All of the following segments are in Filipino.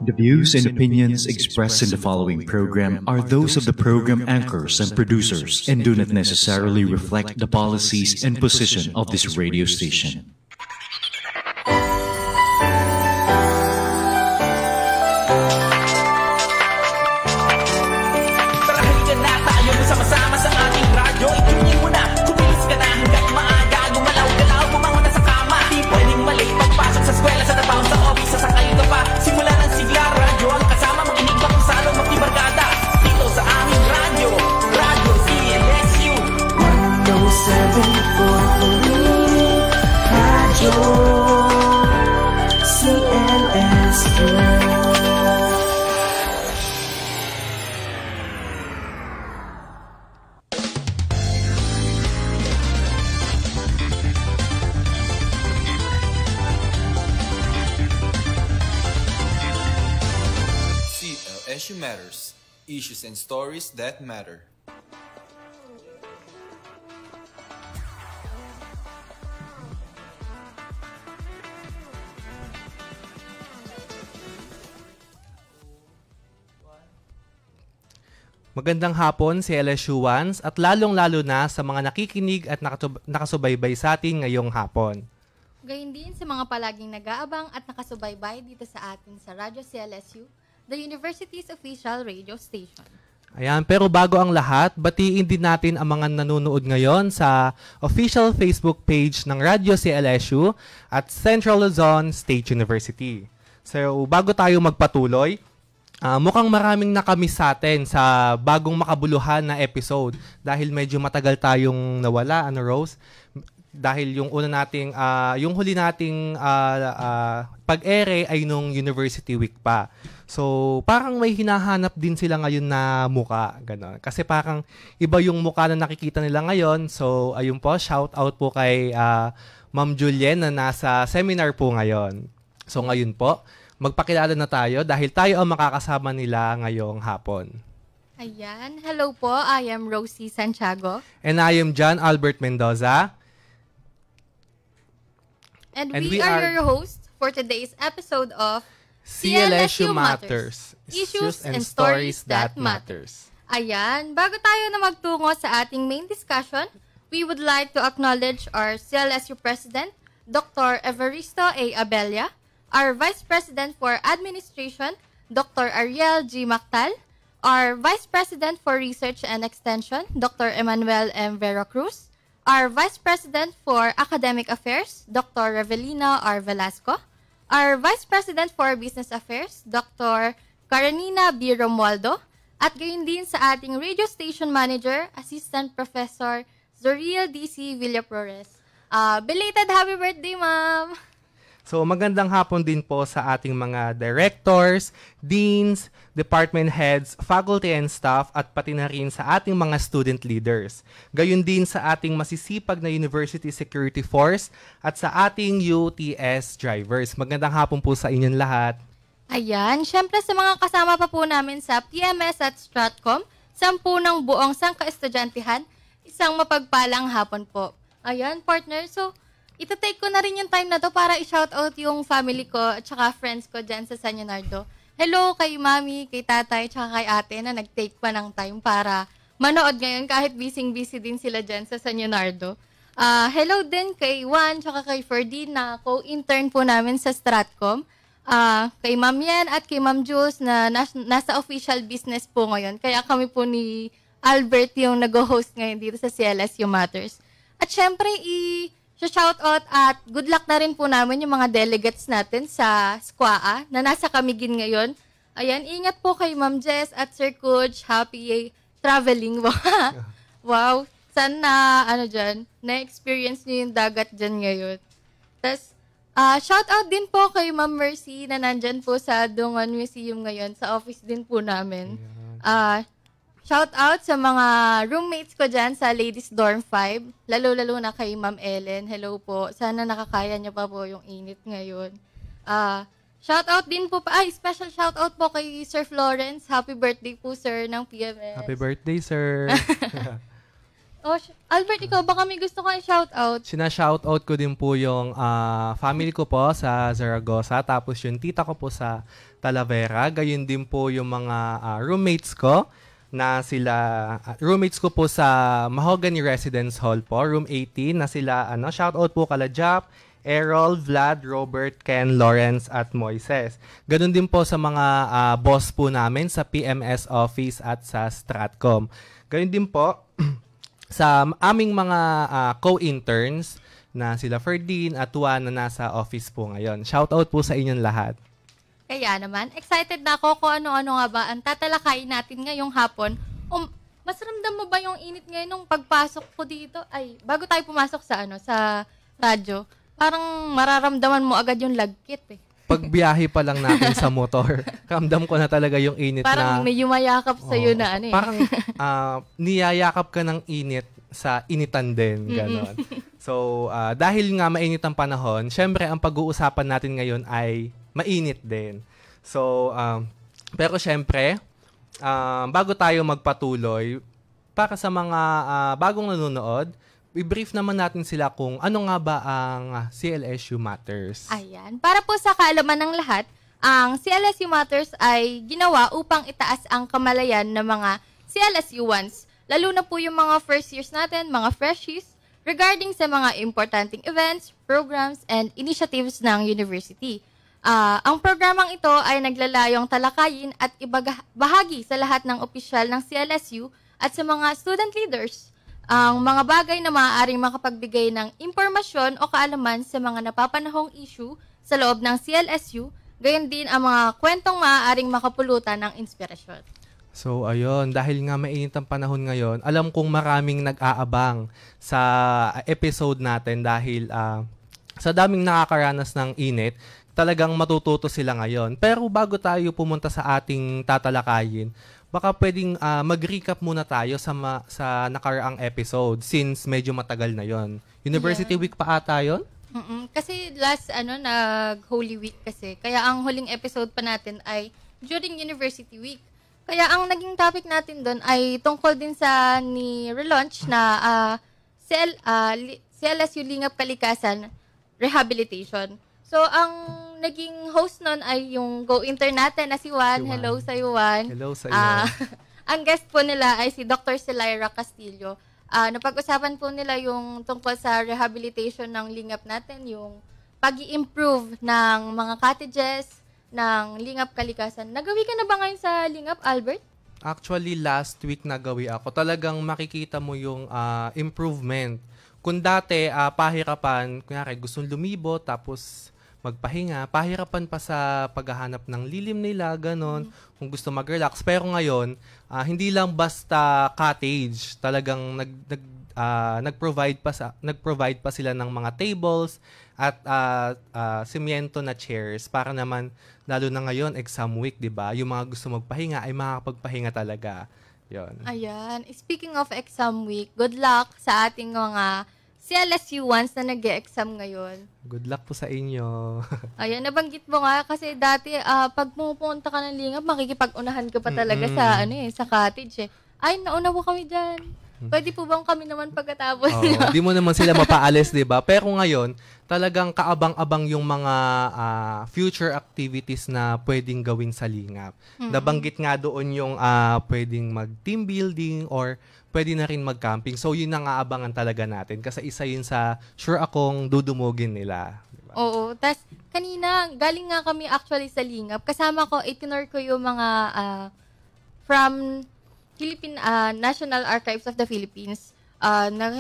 The views and opinions expressed in the following program are those of the program anchors and producers and do not necessarily reflect the policies and position of this radio station. CLSU Matters. Issues and stories that matter. Magandang hapon si LSU Ones at lalong-lalo na sa mga nakikinig at nakasubaybay sa atin ngayong hapon. Gayun din sa mga palaging nag-aabang at nakasubaybay dito sa atin sa Radyo CLSU, the university's official radio station. Ayan, pero bago ang lahat, batiin din natin ang mga nanonood ngayon sa official Facebook page ng Radyo CLSU at Central Luzon State University. So, bago tayo magpatuloy, mukhang maraming nakamiss sa atin sa bagong makabuluhan na episode dahil medyo matagal tayong nawala, Rose? Dahil yung yung huli nating pag-ere ay nung University Week pa. So, parang may hinahanap din sila ngayon na muka, gano'n. Kasi parang iba yung muka na nakikita nila ngayon. So, ayun po, shout out po kay Ma'am Julien na nasa seminar po ngayon. So, ngayon po, magpakilala na tayo dahil tayo ang makakasama nila ngayong hapon. Ayan. Hello po, I am Rosie Santiago. And I am John Albert Mendoza. And we are your hosts for today's episode of CLSU Matters. Issues and Stories that Matters. Ayan. Bago tayo na magtungo sa ating main discussion, we would like to acknowledge our CLSU President, Dr. Evaristo A. Abella, our Vice President for Administration, Dr. Ariel G. Mactal, our Vice President for Research and Extension, Dr. Emmanuel M. Veracruz, our Vice President for Academic Affairs, Dr. Revelina R. Velasco, our Vice President for Business Affairs, Dr. Karenina B. Romualdo, at gayon din sa ating Radio Station Manager, Assistant Professor Zoriel D.C. Villaprores. Belated happy birthday, Ma'am! So magandang hapon din po sa ating mga directors, deans, department heads, faculty and staff at pati na rin sa ating mga student leaders. Gayon din sa ating masisipag na University Security Force at sa ating UTS drivers. Magandang hapon po sa inyong lahat. Ayan, syempre sa mga kasama pa po namin sa PMS at Stratcom, 10 ng buong sangka-estudyantihan, isang mapagpalang hapon po. Ayan, partner, so ito-take ko na rin yung time na to para i-shoutout yung family ko at saka friends ko dyan sa San Leonardo. Hello kay mami, kay tatay, tsaka kay ate na nag-take pa ng time para manood ngayon kahit busy-busy din sila dyan sa San Leonardo. Hello din kay Juan, tsaka kay Ferdin na co-intern po namin sa Stratcom. Kay Ma'am Yen at kay Ma'am Jules na nasa official business po ngayon. Kaya kami po ni Albert yung nag-host ngayon dito sa CLSU Matters. At syempre, shoutout at good luck na rin po namin yung mga delegates natin sa SQAA na nasa Camiguin ngayon. Ayan, ingat po kay Ma'am Jess at Sir Coach. Happy traveling. Wow. Sana, na-experience nyo yung dagat dyan ngayon. Tapos, shoutout din po kay Ma'am Mercy na nandyan po sa Dungan Museum ngayon. Sa office din po namin. Shout out sa mga roommates ko dyan sa Ladies Dorm 5. Lalo-lalo na kay Ma'am Ellen. Hello po. Sana nakakaya niyo pa po yung init ngayon. Shout out din po special shout out po kay Sir Florence. Happy birthday po, sir, ng PMS. Happy birthday, sir. Oh, Albert, ikaw baka may gusto kang shoutout. Sina-shoutout ko din po yung family ko po sa Zaragoza, tapos yung tita ko po sa Talavera, gayon din po yung mga roommates ko na sila, roommates ko po sa Mahogany Residence Hall po, room 18, na sila, shoutout po kala Jap, Errol, Vlad, Robert, Ken, Lawrence, at Moises. Ganon din po sa mga boss po namin sa PMS office at sa Stratcom. Ganon din po sa aming mga co-interns na sila Ferdin at Juan na nasa office po ngayon. Shoutout po sa inyong lahat. Kaya naman, excited na ako kung ano-ano nga ba ang tatalakayin natin ngayong hapon. Mas ramdam mo ba yung init ngayon nung pagpasok ko dito? Ay, bago tayo pumasok sa radyo, parang mararamdaman mo agad yung lagkit eh. Pagbiyahe pa lang natin sa motor, ramdam ko na talaga yung init parang may yumayakap sa'yo na ano eh. Parang niyayakap ka ng init sa initan din, gano'n. So, dahil nga mainit ang panahon, syempre ang pag-uusapan natin ngayon ay mainit din. So, pero syempre, bago tayo magpatuloy, para sa mga bagong nanonood, i-brief naman natin sila kung ano nga ba ang CLSU Matters. Ayan. Para po sa kaalaman ng lahat, ang CLSU Matters ay ginawa upang itaas ang kamalayan ng mga CLSUans, lalo na po yung mga first years natin, mga freshies, regarding sa mga importanteng events, programs, and initiatives ng university. Ang programang ito ay naglalayong talakayin at ibahagi sa lahat ng opisyal ng CLSU at sa mga student leaders ang mga bagay na maaaring makapagbigay ng impormasyon o kaalaman sa mga napapanahong issue sa loob ng CLSU, gayon din ang mga kwentong maaaring makapulutan ng inspirasyon. So, ayun, dahil nga mainit ang panahon ngayon, alam kong maraming nag-aabang sa episode natin dahil sa daming nakakaranas ng init, talagang matututo sila ngayon. Pero bago tayo pumunta sa ating tatalakayin, baka pwedeng mag-recap muna tayo sa nakaraang episode since medyo matagal na yon. University Week pa ata yun? Kasi last nag-Holy Week kasi. Kaya ang huling episode pa natin ay during University Week. Kaya ang naging topic natin doon ay tungkol din sa ni-relaunch na CLSU Lingap Kalikasan Rehabilitation. So, ang naging host nun ay yung go-intern natin na si Juan. Hello sa Juan. Hello sa iyo. Ang guest po nila ay si Dr. Celaira Castillo. Napag-usapan po nila yung tungkol sa rehabilitation ng lingap natin, yung pag-i-improve ng mga cottages, ng lingap kalikasan. Nagawi ka na ba ngayon sa lingap, Albert? Actually, last week nagawi ako. Talagang makikita mo yung improvement. Kung dati, pahirapan, kunyari gustong lumibo, tapos magpahinga, pahirapan pa sa paghahanap ng lilim nila, ganon, kung gusto mag-relax. Pero ngayon, hindi lang basta cottage, talagang nag-provide pa sila ng mga tables at simiento na chairs para naman, lalo na ngayon, exam week, di ba? Yung mga gusto magpahinga ay makakapagpahinga talaga. Yun. Ayan. Speaking of exam week, good luck sa ating mga CLSU-ones na nag-e-exam ngayon. Good luck po sa inyo. Ayan, nabanggit mo nga kasi dati pag pumunta ka ng lingap, makikipag-unahan ka pa talaga sa cottage eh. Ay, nauna po kami dyan. Pwede po bang kami naman pagkatapos? Di mo naman sila mapaalis, di ba? Pero ngayon, talagang kaabang-abang yung mga future activities na pwedeng gawin sa lingap. Nabanggit nga doon yung pwedeng mag-team building or pwede na rin mag-camping. So, yun ang aabangan talaga natin. Kasi isa yun sa sure akong dudumugin nila. Diba? Oo. Tapos, kanina, galing nga kami actually sa lingap. Kasama ko, itinor ko yung mga from National Archives of the Philippines.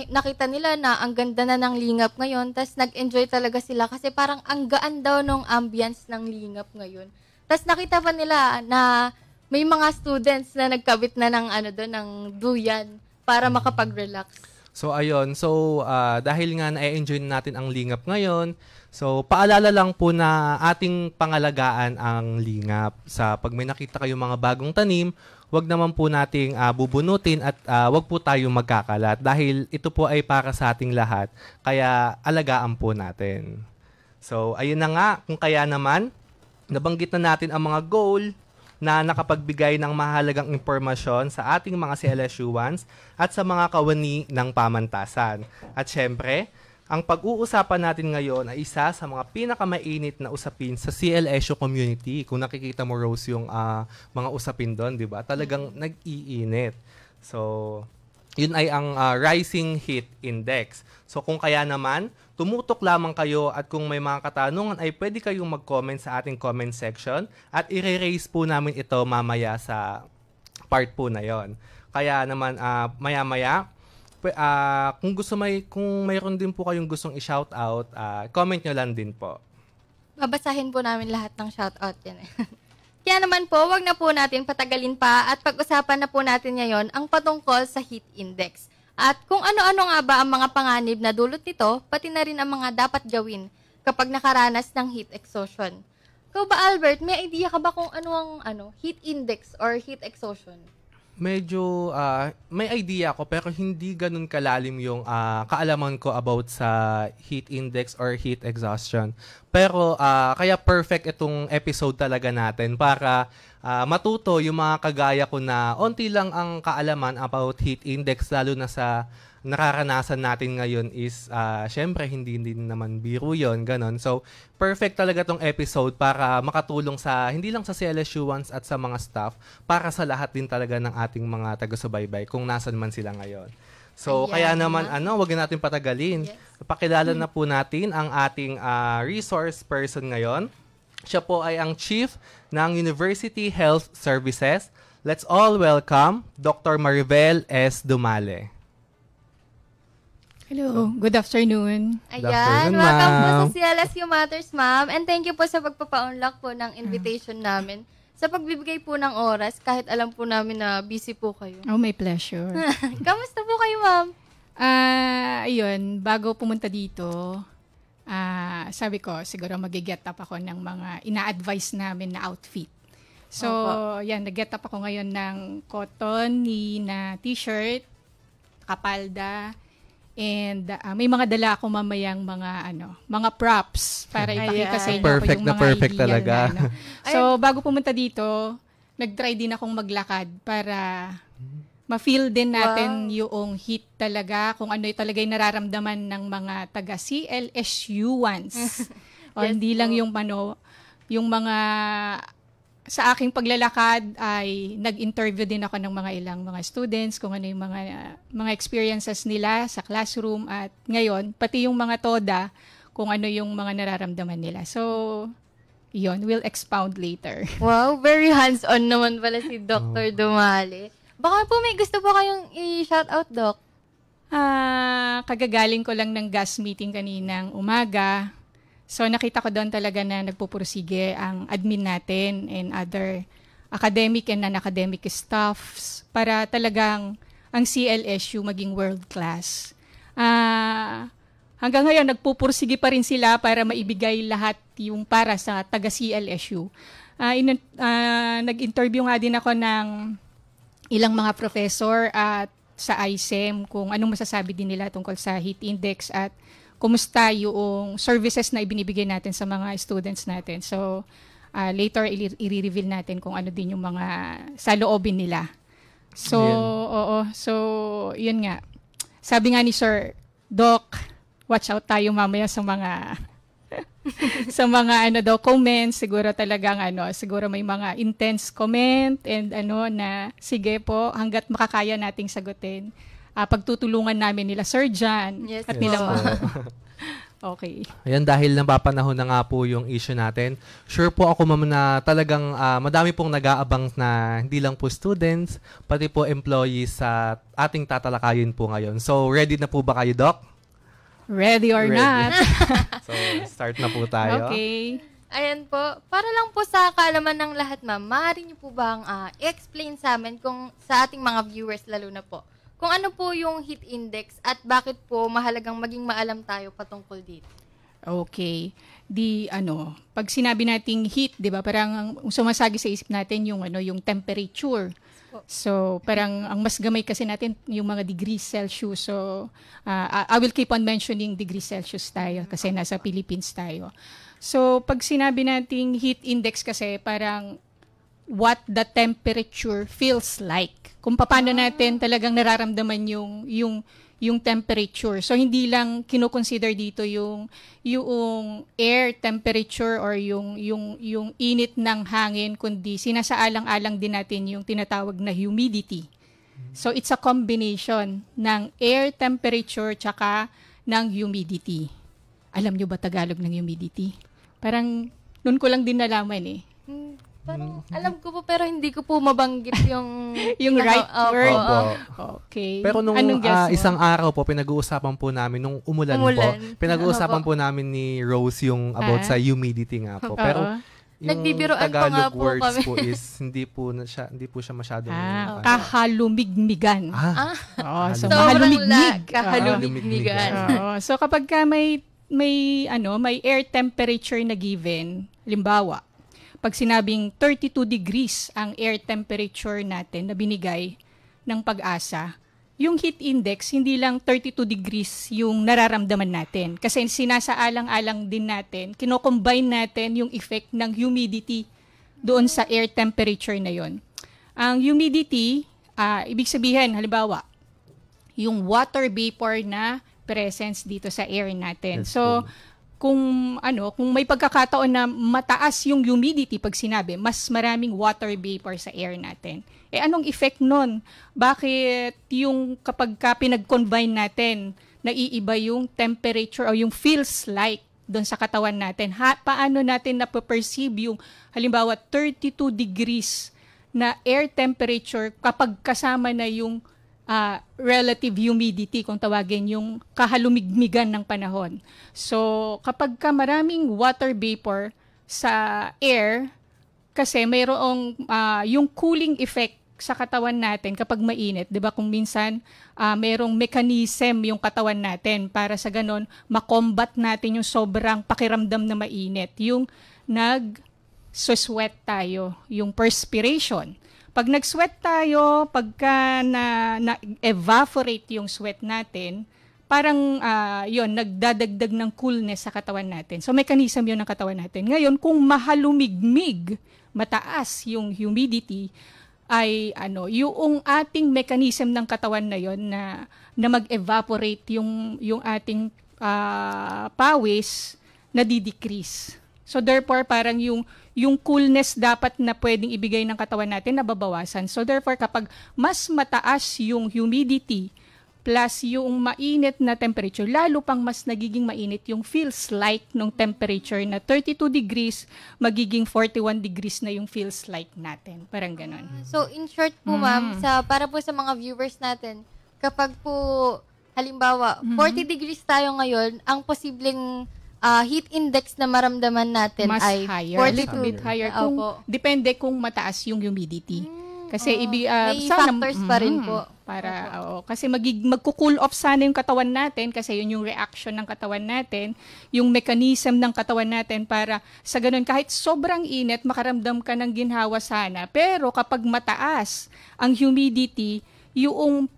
Nakita nila na ang ganda na ng lingap ngayon. Tapos, nag-enjoy talaga sila kasi parang ang gaan daw ng ambience ng lingap ngayon. Tapos, nakita pa nila na may mga students na nagkabit na ng duyan para makapag-relax. So, ayun. So, dahil nga na-enjoy natin ang lingap ngayon, so, paalala lang po na ating pangalagaan ang lingap. Sa pag may nakita kayong mga bagong tanim, wag naman po nating bubunutin at wag po tayong magkakalat dahil ito po ay para sa ating lahat. Kaya, alagaan po natin. So, ayun na nga. Kung kaya naman, nabanggit na natin ang mga goal, na nakapagbigay ng mahalagang impormasyon sa ating mga CLSU1s at sa mga kawani ng pamantasan. At syempre, ang pag-uusapan natin ngayon ay isa sa mga pinakamainit na usapin sa CLSU community. Kung nakikita mo, Rose, yung mga usapin doon, di ba? Talagang nag-iinit. So, yun ay ang rising heat index. So, kung kaya naman, tumutok lamang kayo at kung may mga katanungan ay pwede kayong mag-comment sa ating comment section at i-raise po namin ito mamaya sa part po na yon. Kaya naman, maya-maya, kung mayroon din po kayong gustong i-shout out, comment nyo lang din po. Babasahin po namin lahat ng shoutout yan. Kaya naman po, wag na po natin patagalin pa at pag-usapan na po natin ngayon ang patungkol sa heat index. At kung ano-ano nga ba ang mga panganib na dulot nito, pati na rin ang mga dapat gawin kapag nakaranas ng heat exhaustion. Ikaw ba, Albert, may idea ka ba kung ano ang heat index or heat exhaustion? Medyo may idea ako pero hindi ganun kalalim yung kaalaman ko about sa heat index or heat exhaustion. Pero kaya perfect itong episode talaga natin para matuto yung mga kagaya ko na onti lang ang kaalaman about heat index, lalo na sa nararanasan natin ngayon is syempre hindi din naman biro yun, ganon. So, perfect talaga tong episode para makatulong sa, hindi lang sa CLSU1s at sa mga staff, para sa lahat din talaga ng ating mga taga-subaybay kung nasan man sila ngayon. So, kaya naman, wag natin patagalin. Yes. Pakilala na po natin ang ating resource person ngayon. Siya po ay ang Chief ng University Health Services. Let's all welcome Dr. Maribel S. Dumale. Hello, good afternoon. Ayan, welcome po sa CLSU Matters, ma'am. And thank you po sa pagpapa-unlock po ng invitation namin. Sa pagbibigay po ng oras, kahit alam po namin na busy po kayo. Oh, my pleasure. Kamusta po kayo, ma'am? Ayun, bago pumunta dito, sabi ko, siguro mag-get up ako ng mga ina-advise namin na outfit. So, yan, nag-get up ako ngayon ng cotton na t-shirt, kapalda, and may mga dala ako mamayang mga props para ipakita sa inyo perfect yung mga perfect ideal talaga. So, bago pumunta dito, nag-try din akong maglakad para ma-feel din natin yung heat talaga, kung ano talaga yung nararamdaman ng mga taga CLSU1s. O hindi lang yung mga sa aking paglalakad ay nag-interview din ako ng mga ilang mga students kung ano yung mga experiences nila sa classroom, at ngayon pati yung mga TODA kung ano yung mga nararamdaman nila. So, yun, we'll expound later. Wow, very hands-on naman pala si Dr. Dumale. Baka po may gusto po kayong i-shoutout, Doc? Kagagaling ko lang ng GAS meeting kaninang umaga. So, nakita ko doon talaga na nagpupursige ang admin natin and other academic and non-academic staffs para talagang ang CLSU maging world-class. Hanggang ngayon, nagpupursige pa rin sila para maibigay lahat yung para sa taga-CLSU. Nag-interview nga din ako ng ilang mga professor at sa ISEM kung anong masasabi din nila tungkol sa heat index at kumusta yung services na ibinibigay natin sa mga students natin. So, later, i-reveal natin kung ano din yung mga saloobin nila. So, So, yun nga. Sabi nga ni Sir, Doc, watch out tayo mamaya sa mga sa mga comments. Siguro talagang siguro may mga intense comment and na sige po, hanggat makakaya nating sagutin. Pagtutulungan namin nila Sir John at nila Okay. Ayan, dahil napapanahon na nga po yung issue natin, sure po ako, ma'am, na talagang madami pong nag-aabang na hindi lang po students, pati po employees sa ating tatalakayin po ngayon. So, ready na po ba kayo, Doc? Ready or not. So, start na po tayo. Okay. Ayan po. Para lang po sa kaalaman ng lahat, ma'am, maaari niyo po bang i-explain sa amin kung sa ating mga viewers lalo na po, kung ano po yung heat index at bakit po mahalagang maging maalam tayo patungkol dito? Okay. Pag sinabi nating heat, 'di ba? Parang ang sumasagi sa isip natin yung yung temperature. So, parang ang mas gamay kasi natin yung mga degrees Celsius. So, I will keep on mentioning degrees Celsius tayo kasi nasa Philippines tayo. So, pag sinabi nating heat index kasi parang what the temperature feels like. Kung paano natin talagang nararamdaman yung temperature. So hindi lang kino-consider dito yung air temperature or yung init ng hangin, kundi sinasaalang-alang din natin yung tinatawag na humidity. So it's a combination ng air temperature tsaka ng humidity. Alam nyo ba Tagalog ng humidity? Parang noon ko lang din nalaman eh. Parang alam ko po pero hindi ko po mabanggit yung Yung right word. Opo. Okay. Pero nung Anong guess mo? isang araw po, pinag-uusapan po namin, nung umulan. Po, pinag-uusapan po namin ni Rose yung about sa humidity nga po. Pero yung Nagbibiroan pa nga Tagalog po words kami. po is hindi po siya masyadong Kahalumigmigan. So Sobrang mahalumigmig. kahalumigmigan. So kapag ka may air temperature na given, limbawa, pag sinabing 32 degrees ang air temperature natin na binigay ng Pag-asa, yung heat index, hindi lang 32 degrees yung nararamdaman natin. Kasi sinasaalang-alang din natin, kinocombine natin yung effect ng humidity doon sa air temperature na yon. Ang humidity, ibig sabihin, halimbawa, yung water vapor na presence dito sa air natin. So, kung may pagkakataon na mataas yung humidity pag sinabi, mas maraming water vapor sa air natin. Anong effect nun? Bakit yung kapag pinag-combine natin, naiiba yung temperature o yung feels like doon sa katawan natin? Paano natin napaperceive yung halimbawa 32 degrees na air temperature kapag kasama na yung relative humidity, kung tawagin yung kahalumigmigan ng panahon. So, kapag maraming water vapor sa air, kasi mayroong yung cooling effect sa katawan natin kapag mainit. 'Di ba kung minsan mayroong mechanism yung katawan natin para sa ganon, makombat natin yung sobrang pakiramdam na mainit. Yung nag-sweat tayo, yung perspiration. Pag nag-sweat tayo, pagka na-evaporate yung sweat natin, parang nagdadagdag ng coolness sa katawan natin. So, mechanism yun ng katawan natin. Ngayon, kung mahalumigmig, mataas yung humidity, ay yung ating mechanism ng katawan na yon na mag-evaporate yung ating pawis, nadi-decrease. So, therefore, parang yung coolness dapat na pwedeng ibigay ng katawan natin nababawasan. So therefore, kapag mas mataas yung humidity plus yung mainit na temperature, lalo pang mas nagiging mainit yung feels like nung temperature na 32 degrees, magiging 41 degrees na yung feels like natin. Parang ganon. So in short po ma'am, para po sa mga viewers natin, kapag po halimbawa 40 degrees tayo ngayon, ang posibleng heat index na maramdaman natin mas ay higher, 42. little bit higher. Depende kung mataas yung humidity. Kasi may factors pa rin po. Kasi magko-cool off sana yung katawan natin kasi yun yung reaction ng katawan natin, yung mechanism ng katawan natin para sa ganun kahit sobrang init, makaramdam ka ng ginhawa sana. Pero kapag mataas ang humidity, yung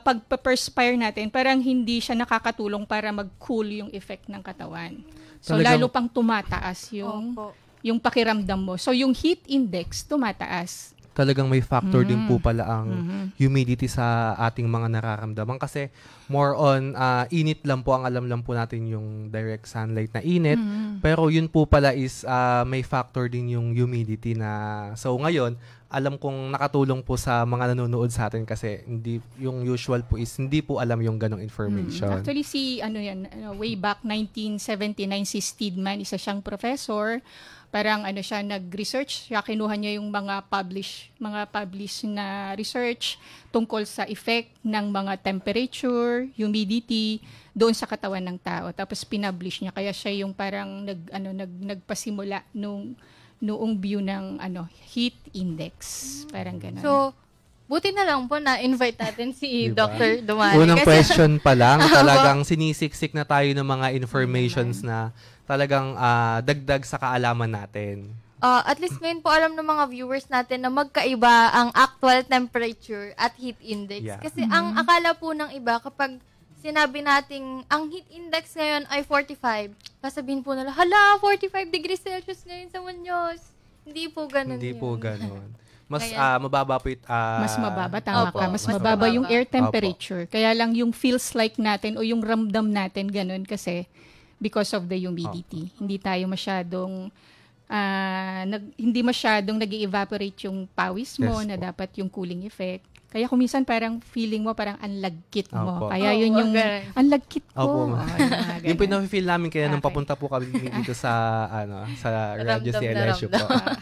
pag-perspire natin, parang hindi siya nakakatulong para mag-cool yung effect ng katawan. So, lalo pang tumataas yung pakiramdam mo. So, yung heat index, tumataas. Talagang may factor din po pala ang humidity sa ating mga nararamdaman. Kasi more on init lang po, ang alam lang po natin yung direct sunlight na init. Pero yun po pala is may factor din yung humidity na, so ngayon, alam kong nakatulong po sa mga nanonood sa atin kasi hindi yung usual po is hindi po alam yung ganong information. Actually way back 1979 si Steedman, isa siyang professor, parang siya nag-research, siya kinuha niya yung mga publish na research tungkol sa effect ng mga temperature, humidity doon sa katawan ng tao. Tapos pinublish niya, kaya siya yung parang nagpasimula noong view ng heat index. Parang gano'n. So, buti na lang po na invite natin si Dr. Dumali. Unang question pa lang, talagang sinisiksik na tayo ng mga informations na talagang dagdag sa kaalaman natin. At least ngayon po alam ng mga viewers natin na magkaiba ang actual temperature at heat index. Yeah. Kasi ang akala po ng iba kapag sinabi nating ang heat index ngayon ay 45, sasabihin po nila, hala, 45 degrees Celsius ngayon sa Muñoz. Hindi po ganun Hindi yun. po ganun. Mas Kaya- mababa po Mas mababa, tama Opo, ka. Mas mas mababa yung mababa. air temperature. Kaya lang yung feels like natin o yung ramdam natin ganun kasi because of the humidity. Hindi tayo masyadong hindi masyadong nag-evaporate yung pawis mo Yes na po. dapat yung cooling effect. Kaya kuminsan parang feeling mo parang anlagkit mo. Opo. Kaya yun yung ganun. anlagkit Opo, ko. ma'am. Yung mga Yung ganun. pina-feel namin kaya nung Okay. papunta po kami dito sa sa Radyo Ramdam na CLSU po. ramdam.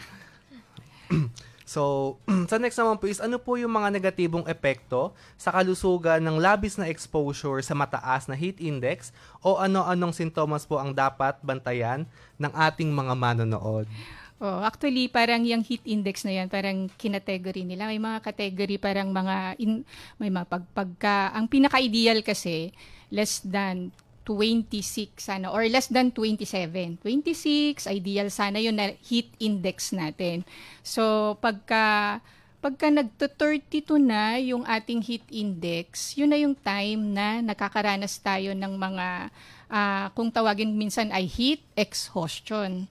So, sa next naman po is ano po yung mga negatibong epekto sa kalusugan ng labis na exposure sa mataas na heat index o ano-anong sintomas po ang dapat bantayan ng ating mga manonood? Oh, actually, parang yung heat index na yan, parang kinategory nila. May mga category, parang may mga pagka, ang pinaka-ideal kasi, less than 26 sana, or less than 27. 26, ideal sana yun na heat index natin. So, pagka nagto-32 na yung ating heat index, yun na yung time na nakakaranas tayo ng mga, kung tawagin minsan ay heat exhaustion.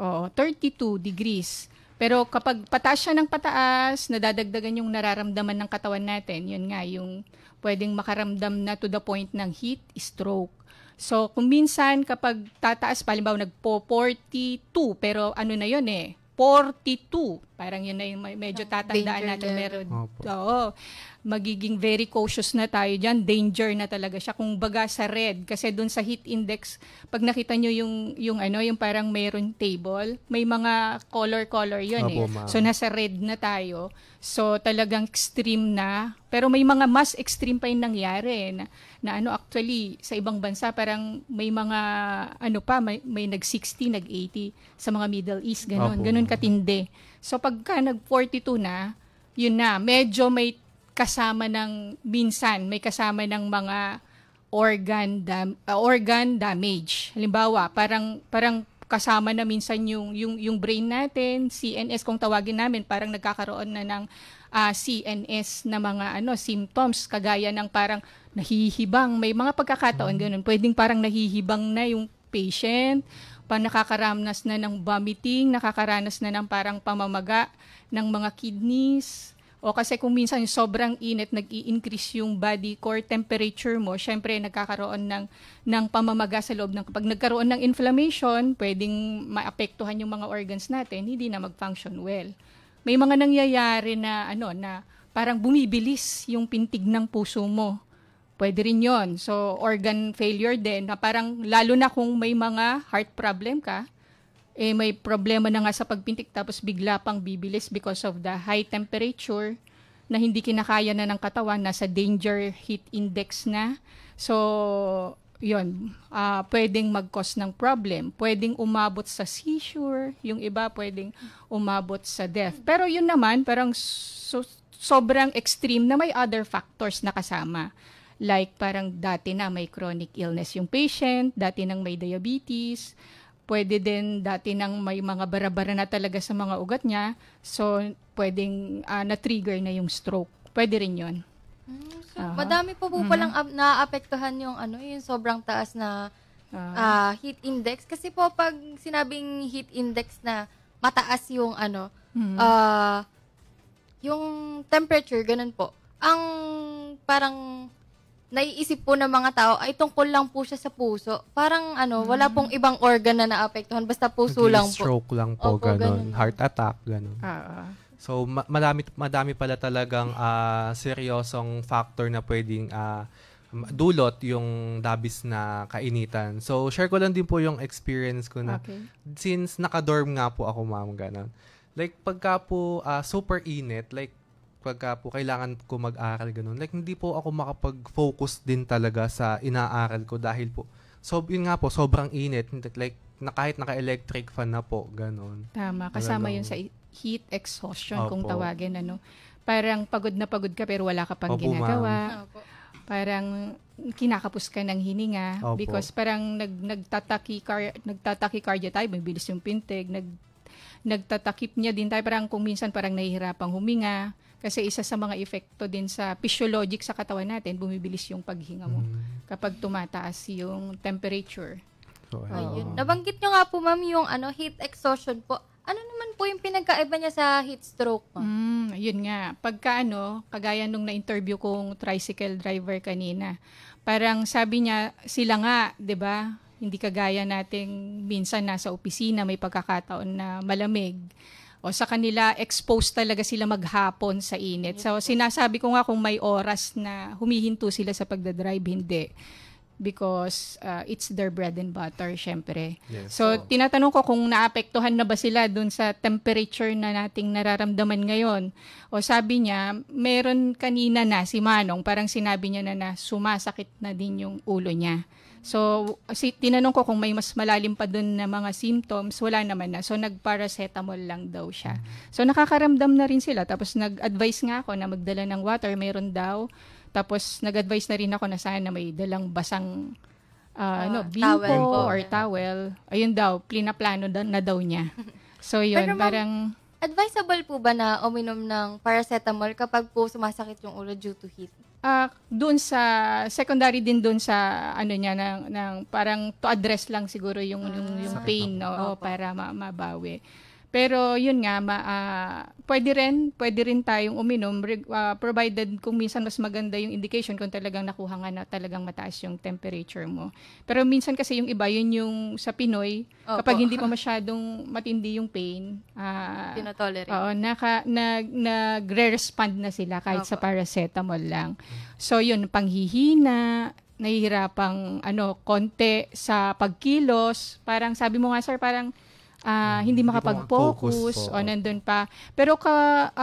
32 degrees. Pero kapag pataas siya ng pataas, nadadagdagan yung nararamdaman ng katawan natin. Yun nga, yung pwedeng makaramdam na to the point ng heat stroke. So, kung minsan kapag tataas, palimbawa nagpo-42, pero ano na yun 42. Parang yun na yung medyo tatandaan Danger natin. level. Meron. Opo. Oo. Magiging very cautious na tayo dyan. Danger na talaga siya. Kung baga sa red, kasi dun sa heat index, pag nakita nyo yung parang mayroon table, may mga color yun Opo, ma'am. So, nasa red na tayo. So, talagang extreme na. Pero may mga mas extreme pa yung nangyari na actually, sa ibang bansa, parang may mga, may nag-60, nag-80 sa mga Middle East, Opo. ganun katindi. So, pagka nag-42 na, yun na, medyo may kasama ng mga organ damage. Halimbawa, parang kasama na minsan yung brain natin, CNS kung tawagin namin, parang nagkakaroon na ng CNS na mga symptoms kagaya ng parang nahihibang. May mga pagkakataon ganun. Pwedeng parang nahihibang na yung patient, nakakaranas na ng vomiting, nakakaranas na ng parang pamamaga ng mga kidneys. O kasi kung minsan yung sobrang init, nag-i-increase yung body core temperature mo, syempre nagkakaroon ng pamamaga sa loob ng, kapag nagkaroon ng inflammation, pwedeng maapektuhan yung mga organs natin, hindi na mag-function well. May mga nangyayari na na parang bumibilis yung pintig ng puso mo. Pwede rin yon. So, organ failure din, na parang lalo na kung may mga heart problem ka, may problema na nga sa pagpintik tapos bigla pang bibilis because of the high temperature na hindi kinakaya na ng katawan, nasa danger heat index na. So, yun, pwedeng mag-cause ng problem. Pwedeng umabot sa seizure, yung iba pwedeng umabot sa death. Pero yun naman, parang sobrang extreme na may other factors na kasama. Like parang dati na may chronic illness yung patient, dati nang may diabetes, pwede din dati nang may mga bara-bara na talaga sa mga ugat niya. So, pwedeng na-trigger na yung stroke. Pwede rin yun. So, madami po palang naapektuhan yung yung sobrang taas na heat index. Kasi po pag sinabing heat index na mataas yung yung temperature, ganun po. Ang parang naiisip po ng mga tao ay tungkol lang po siya sa puso. Parang wala pong ibang organ na naapektuhan, basta puso lang po. Stroke lang po, Opo, ganun. ganun. Heart attack, ganun. So, madami pala talagang seryosong factor na pwedeng dulot yung labis na kainitan. So, share ko lang din po yung experience ko na Okay. since naka-dorm nga po ako, ma'am, ganun. Like, pagka po super init, like, pagka po kailangan ko mag-aral, ganun. Like, hindi po ako makapag-focus din talaga sa inaaral ko dahil po, so, yun nga po, sobrang init. Like, kahit naka-electric fan na po, ganun. Tama. Kasama Talagang- yun sa heat exhaustion, kung Opo. tawagin. Parang pagod na pagod ka pero wala ka pang Opo, ginagawa. Opo. Parang kinakapos ka ng hininga Opo. because parang nagtatakicardia tayo, mabilis yung pintig, nagtatakip niya din tayo, parang kung minsan parang nahihirapang huminga kasi isa sa mga epekto din sa physiologic sa katawan natin, bumibilis yung paghinga mo kapag tumataas yung temperature. So, Ayun. Nabanggit nyo nga po, ma'am, yung heat exhaustion po. Ano naman naman po yung pinagkaiba niya sa heat stroke, ma'am? Yun nga. Pagka kagaya nung na-interview kong tricycle driver kanina, parang sabi niya, sila nga, 'di ba? Hindi kagaya nating minsan nasa opisina may pagkakataon na malamig. O sa kanila, exposed talaga sila maghapon sa init. So sinasabi ko nga kung may oras na humihinto sila sa pagdadrive, hindi. Because it's their bread and butter, syempre. Yes. So, tinatanong ko kung naapektuhan na ba sila dun sa temperature na nating nararamdaman ngayon. O sabi niya, meron kanina na si Manong, parang sinabi niya na sumasakit na din yung ulo niya. So, tinanong ko kung may mas malalim pa dun na mga symptoms, wala naman na. So, nag-paracetamol lang daw siya. So, nakakaramdam na rin sila. Tapos, nag-advise nga ako na magdala ng water, meron daw. Tapos, nag-advise na rin ako na sana may dalang basang bimpo or towel. Ayun daw, plinaplano na daw niya. So, yun, Pero, parang... Advisable po ba na uminom ng paracetamol kapag po sumasakit yung ulo due to heat? Doon sa, secondary din doon sa, niya, ng parang to address lang siguro yung pain, no, para mabawi. Pero yun nga, pwede rin tayong uminom provided kung minsan mas maganda yung indication kung talagang nakuha nga na talagang mataas yung temperature mo. Pero minsan kasi yung iba, yun yung sa Pinoy, kapag hindi pa masyadong matindi yung pain, tinotolerate. Oo, nagre-respond na sila kahit sa paracetamol lang. So yun, panghihina, nahihirapang konti sa pagkilos, parang sabi mo nga sir, parang hindi makapag-focus o nandun pa. Pero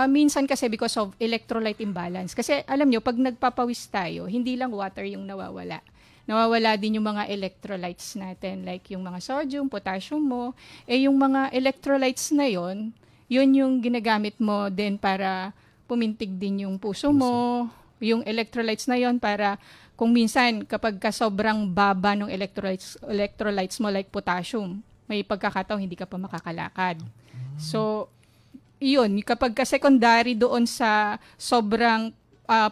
minsan kasi because of electrolyte imbalance. Kasi alam nyo, pag nagpapawis tayo, hindi lang water yung nawawala. Nawawala din yung mga electrolytes natin, like yung mga sodium, potassium mo. Yung mga electrolytes na yun yung ginagamit mo din para pumintig din yung puso mo. Yung electrolytes na yun para kung minsan kapag sobrang baba ng electrolytes mo like potassium, may pagkakataon hindi ka pa makakalakad. So, yun, kapag secondary doon sa sobrang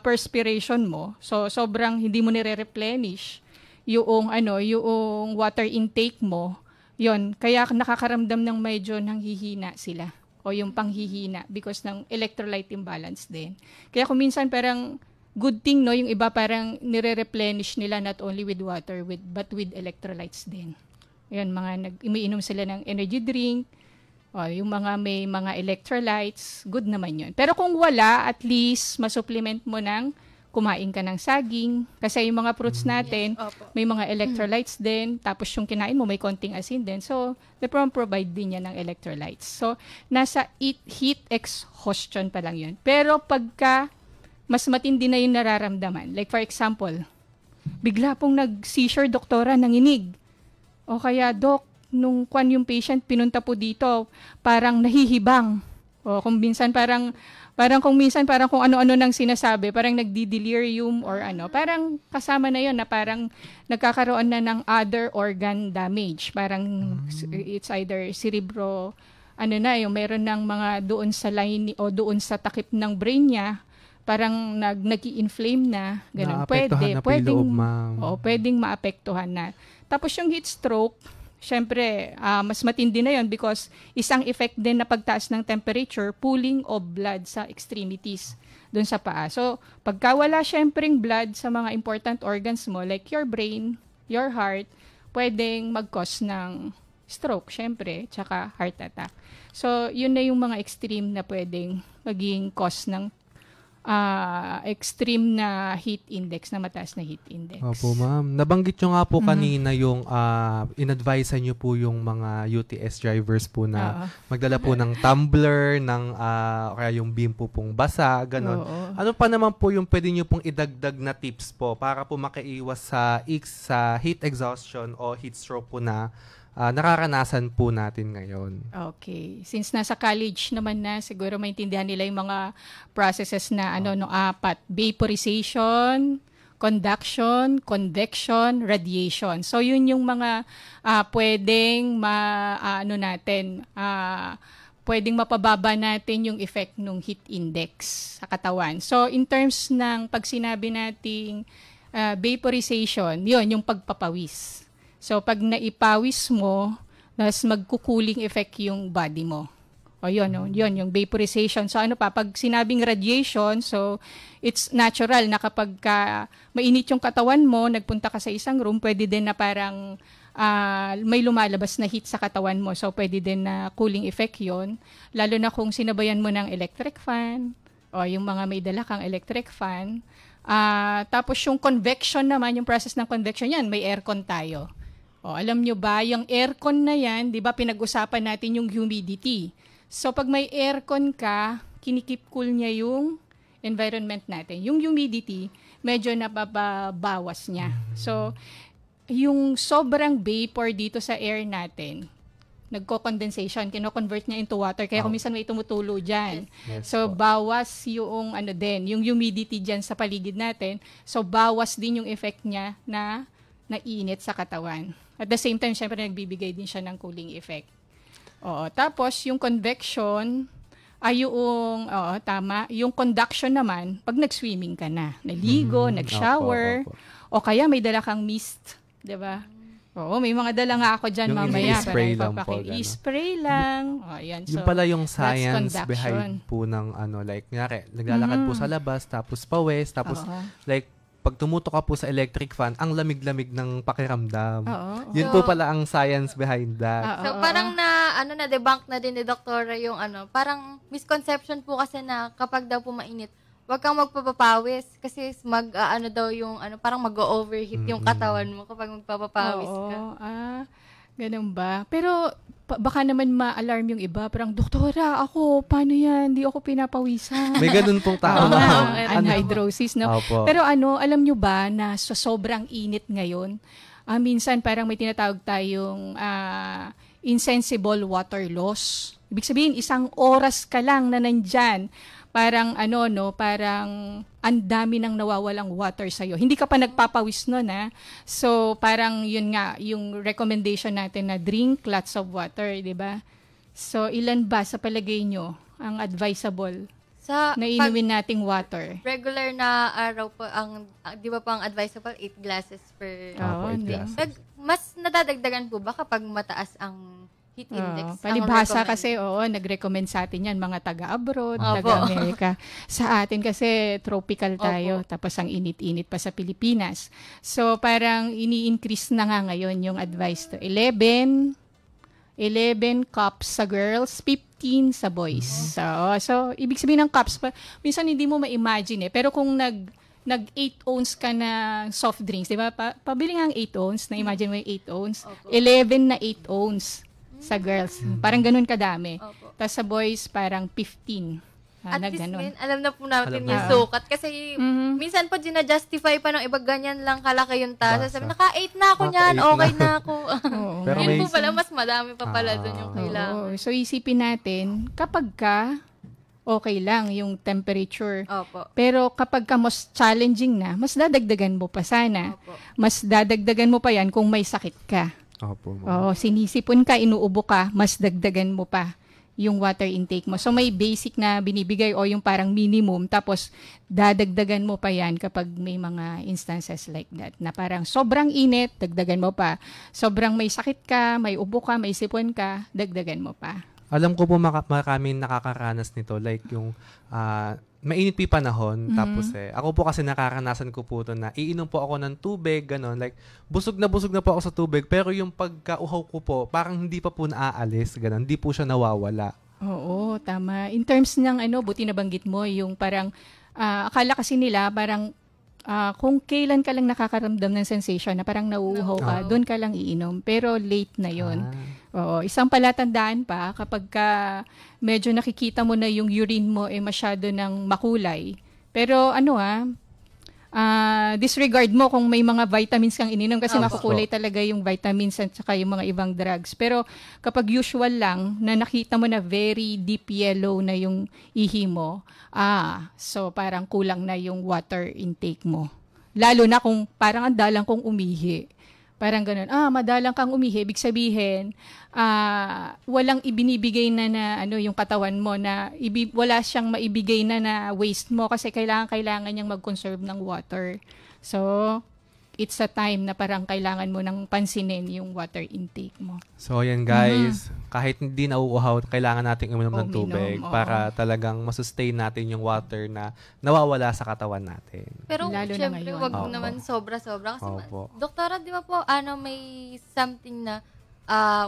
perspiration mo, so sobrang hindi mo nire-replenish yung water intake mo, yun, kaya nakakaramdam ng medyo nanghihina sila o yung panghihina because ng electrolyte imbalance din. Kaya kung minsan parang good thing, no, yung iba parang nire-replenish nila not only with water but with electrolytes din. Yan, umiinom sila ng energy drink, yung may mga electrolytes, good naman yun. Pero kung wala, at least masupplement mo ng kumain ka ng saging. Kasi yung mga fruits natin, may mga electrolytes din. Tapos yung kinain mo, may konting asin din. So, provide din yan ng electrolytes. So, nasa heat exhaustion pa lang yun. Pero pagka mas matindi na yung nararamdaman, like for example, bigla pong nag-seizure, doktora, nanginig. O kaya, Doc, nung yung patient, pinunta po dito, parang nahihibang. O kung minsan parang kung ano-ano nang sinasabi, parang nagdi-delirium or parang kasama na yon na parang nagkakaroon na ng other organ damage. Parang it's either cerebro, yung meron ng mga doon sa line o doon sa takip ng brain niya, parang nag-i-inflame na, ganun. Pwedeng maapektuhan na. Tapos yung heat stroke, syempre, mas matindi na yon because isang effect din na pagtaas ng temperature, pooling of blood sa extremities dun sa paa. So, pagka wala syempreng blood sa mga important organs mo, like your brain, your heart, pwedeng mag-cause ng stroke, syempre, tsaka heart attack. So, yun na yung mga extreme na pwedeng maging cause ng extreme na heat index, na mataas na heat index. Opo, ma'am. Nabanggit nyo nga po kanina yung in-advise nyo po yung mga UTS drivers po na magdala po ng tumbler, kaya yung beam po pong basa, ganon. Ano pa naman po yung pwede nyo pong idagdag na tips po para po makaiwas sa heat exhaustion o heat stroke po na nakaranasan po natin ngayon? Okay. Since nasa college naman na, siguro maintindihan nila yung mga processes na apat. Vaporization, conduction, convection, radiation. So, yun yung mga pwedeng pwedeng mapababa natin yung effect ng heat index sa katawan. So, in terms ng pag sinabi nating vaporization, yun, yung pagpapawis. So, pag naipawis mo, mas magkukuling effect yung body mo. O yun, yung vaporization. So ano pa, pag sinabing radiation, so it's natural na kapag mainit yung katawan mo, nagpunta ka sa isang room, pwede din na parang may lumalabas na heat sa katawan mo. So pwede din na cooling effect yun. Lalo na kung sinabayan mo ng electric fan, o yung mga may dala kang electric fan. Tapos yung convection naman, yung process ng convection yan, may aircon tayo. O alam nyo ba, yung aircon na yan, di ba pinag-usapan natin yung humidity. So, pag may aircon ka, kinikip cool niya yung environment natin. Yung humidity, medyo nababawas niya. So, yung sobrang vapor dito sa air natin, nagko-condensation, kino-convert niya into water. Kaya kung minsan may tumutulo dyan. So, bawas yung yung humidity dyan sa paligid natin. So, bawas din yung effect niya na init sa katawan. At the same time, syempre, nagbibigay din siya ng cooling effect. Oo. Tapos, yung convection, tama. Yung conduction naman, pag nag-swimming ka na, naligo, nag-shower, o kaya may dala kang mist, di ba? Oo, may mga dala nga ako dyan yung mamaya. i-spray lang po. I-spray lang. O, yan. So, yung pala yung science conduction. behind po ng like, naglalakad po sa labas, tapos pawis, tapos like, pag tumutok ka po sa electric fan, ang lamig-lamig ng pakiramdam. Yun po pala ang science behind that. So, parang na-debunk na din ni Doktora yung parang misconception po kasi na kapag daw po mainit, wag kang magpapapawis kasi daw yung parang mag-overheat yung katawan mo kapag magpapapawis ka. Ganun ba? Pero baka naman ma-alarm yung iba. Parang, Doktora, paano yan? Hindi ako pinapawisan. May ganun pong tao. Anhydrosis, no? Opo. Pero alam nyo ba na sa sobrang init ngayon, minsan parang may tinatawag tayong insensible water loss. Ibig sabihin, 1 oras ka lang na nandyan, parang parang ang dami nang nawawalang water sa'yo. Hindi ka pa nagpapawis nun, So, parang yun nga, yung recommendation natin na drink lots of water, di ba? So, ilan ba sa palagay nyo ang advisable na inumin nating water? Regular na araw po, di ba po ang advisable 8 glasses per day. Mas nadadagdagan po ba kapag mataas ang heat index? Palibhasa kasi, nag-recommend sa atin yan, mga taga-abroad, taga-Amerika. Sa atin kasi, tropical tayo, tapos ang init-init pa sa Pilipinas. So, parang ini-increase na nga ngayon yung advice to 11 cups sa girls, 15 sa boys. So ibig sabihin ng cups, minsan hindi mo ma-imagine pero kung nag 8 ounce ka na soft drinks, di ba? Pabili nga ang 8 ounce, na-imagine mo yung 8 ounce, 11 na 8 ounce sa girls. Parang ganun kadami. Tapos sa boys, parang 15. At least alam na po natin yung sukat. Kasi minsan po gina-justify pa ng iba, ganyan lang kalaki yung tasa. Sabi, naka-8 na ako niyan, okay na ako. Pero yun po pala, mas madami pa pala dun yung kailangan. So isipin natin, kapag okay lang yung temperature. Pero kapag mas challenging na, mas dadagdagan mo pa sana. Mas dadagdagan mo pa yan kung may sakit ka. Sinisipon ka, inuubo ka, mas dagdagan mo pa yung water intake mo. So may basic na binibigay o yung parang minimum, tapos dadagdagan mo pa yan kapag may mga instances like that na parang sobrang init, dagdagan mo pa. Sobrang may sakit ka, may ubo ka, may sipon ka, dagdagan mo pa. Alam ko po maraming nakakaranas nito, like yung mainit po yung panahon, tapos ako po kasi nakaranasan ko po ito na iinom po ako ng tubig, gano'n, like busog na po ako sa tubig, pero yung pagkauhaw ko po, parang hindi pa po naaalis, gano'n, hindi po siya nawawala. Oo, tama. In terms ng buti nabanggit mo, yung parang, akala kasi nila parang, kung kailan ka lang nakakaramdam ng sensation na parang nauuhaw ka, doon ka lang iinom, pero late na yun. Oo, isang palatandaan pa kapag medyo nakikita mo na yung urine mo masyado ng makulay. Pero disregard mo kung may mga vitamins kang ininom kasi makukulay talaga yung vitamins at saka yung mga ibang drugs. Pero kapag usual lang na nakita mo na very deep yellow na yung ihi mo, so parang kulang na yung water intake mo. Lalo na kung parang andalang kong umihi. Parang ganun, madalang kang umihi, ibig sabihin, walang ibinibigay na yung katawan mo na wala siyang maibigay na waste mo kasi kailangan niyang mag-conserve ng water. So, it's a time na parang kailangan mo nang pansinin yung water intake mo. So, yan guys, kahit hindi nauuhaw, kailangan nating uminom ng tubig para talagang masustain natin yung water na nawawala sa katawan natin. Pero Lalo na syempre, ngayon. wag naman sobra-sobra. Kasi, Opo. doktora, di ba po, may something na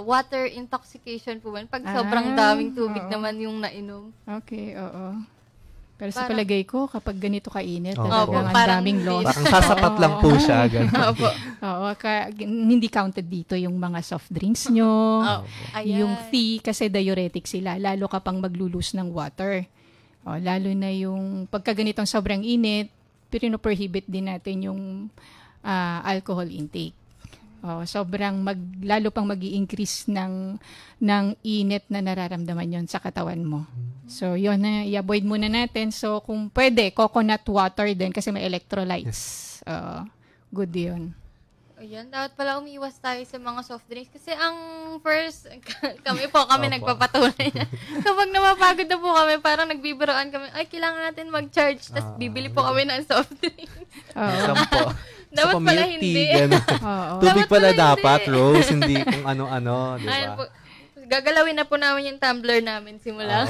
water intoxication po man. Pag sobrang daming tubig naman yung nainom. Okay, oo. Pero sa palagay ko, kapag ganito kainit, Opo. talagang ang Parang daming loss. Parang sasapat lang po siya. Ganun. Opo. Oo, hindi counted dito yung mga soft drinks nyo, Ayan. yung tea, kasi diuretic sila, lalo ka pang maglulus ng water. Lalo na yung pagka ganitong sobrang init, prohibit din natin yung alcohol intake. Lalo pang mag-i-increase ng init na nararamdaman yon sa katawan mo. So, yun na, i-avoid muna natin. So, kung pwede, coconut water din kasi may electrolytes. Good yun. Ayan, dapat pala umiwas tayo sa mga soft drinks. Kasi ang first, kami nagpapatuloy na. Kapag napapagod na po kami, parang nagbibiroan kami, kailangan natin mag-charge, tapos bibili po kami ng soft drinks. Sampo. Dapat pala hindi. Tubig pala Dapat pala dapat, hindi. Rose, hindi kung ano-ano, di Ayun ba? po. Gagalawin na po namin yung tumbler namin simula.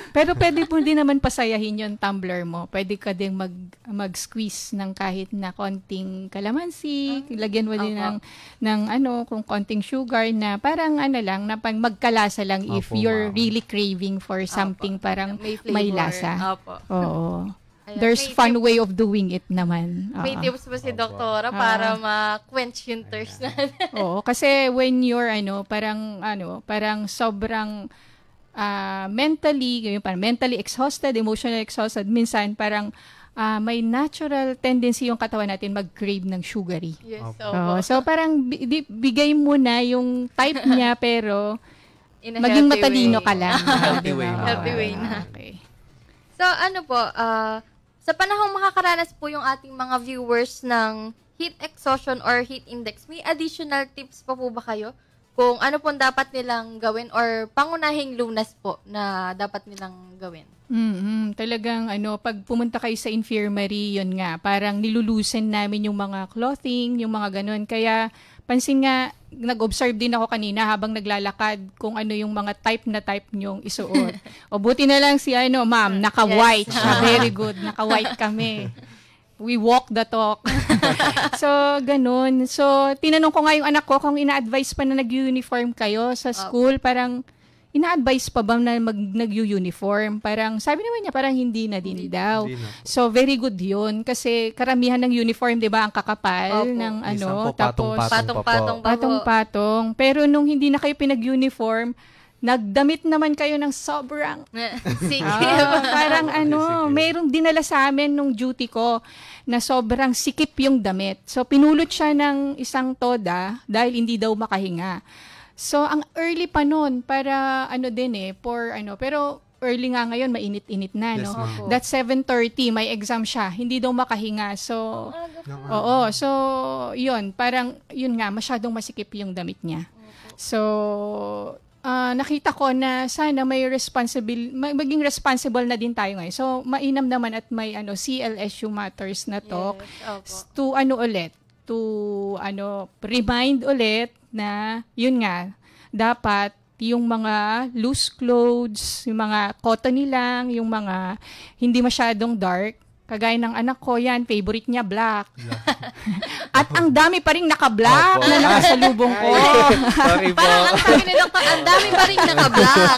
Pero pwede po din naman pasayahin yung tumbler mo. Pwede ka din mag-squeeze ng kahit na konting kalamansi. Lagyan mo din kung konting sugar na parang na pang magkalasa lang if you're really craving for something parang may lasa. Opo. Oo. Ayan, There's may fun way of doing it naman. May tips ba si doktora para ma-quench yung thirst natin? Oo, kasi when you're parang sobrang mentally exhausted, emotionally exhausted, minsan parang may natural tendency yung katawan natin mag-crave ng sugary. Yes, So parang bigay mo na yung type niya pero in a maging healthy matalino way. ka lang. Healthy way na. Healthy way na. Okay. So, sa panahong makakaranas po yung ating mga viewers ng heat exhaustion or heat index, may additional tips pa po ba kayo kung ano po dapat nilang gawin or pangunahing lunas po na dapat nilang gawin? Talagang pag pumunta kayo sa infirmary, yun nga, parang nilulusen namin yung mga clothing, yung mga ganun. Kaya pansin nga, nag-observe din ako kanina habang naglalakad kung ano yung mga type nyong isuot. O buti na lang si ma'am, naka-white siya. Very good. Naka-white kami. We walk the talk. So, ganun. So, tinanong ko nga yung anak ko kung ina-advise pa na nag-uniform kayo sa school. Parang, ina-advise pa ba na nag-uniform? Parang, sabi naman niya, parang hindi na din daw. So, very good yun. Kasi karamihan ng uniform, di ba, ang kakapal ng tapos patong-patong. Pero nung hindi na kayo pinag-uniform, nagdamit naman kayo ng sobrang Sige. parang mayroong dinala sa amin nung duty ko na sobrang sikip yung damit. So, pinulot siya ng isang toda dahil hindi daw makahinga. So, ang early pa nun para pero early nga ngayon, mainit-init na, no? That's 7:30, may exam siya. Hindi daw makahinga. So, So, yun, parang, yun nga, masyadong masikip yung damit niya. So, nakita ko na sana maging responsible na din tayo ngayon. So, mainam naman at may CLSU Matters na talk to remind ulit na yun nga, dapat yung mga loose clothes, yung mga cotton lang, yung mga hindi masyadong dark, kagaya ng anak ko yan, favorite niya black. At ang dami pa rin naka-black na nakasalubong ko. Sorry po. Parang ang sabi ni Doktor, ang dami pa rin naka-black.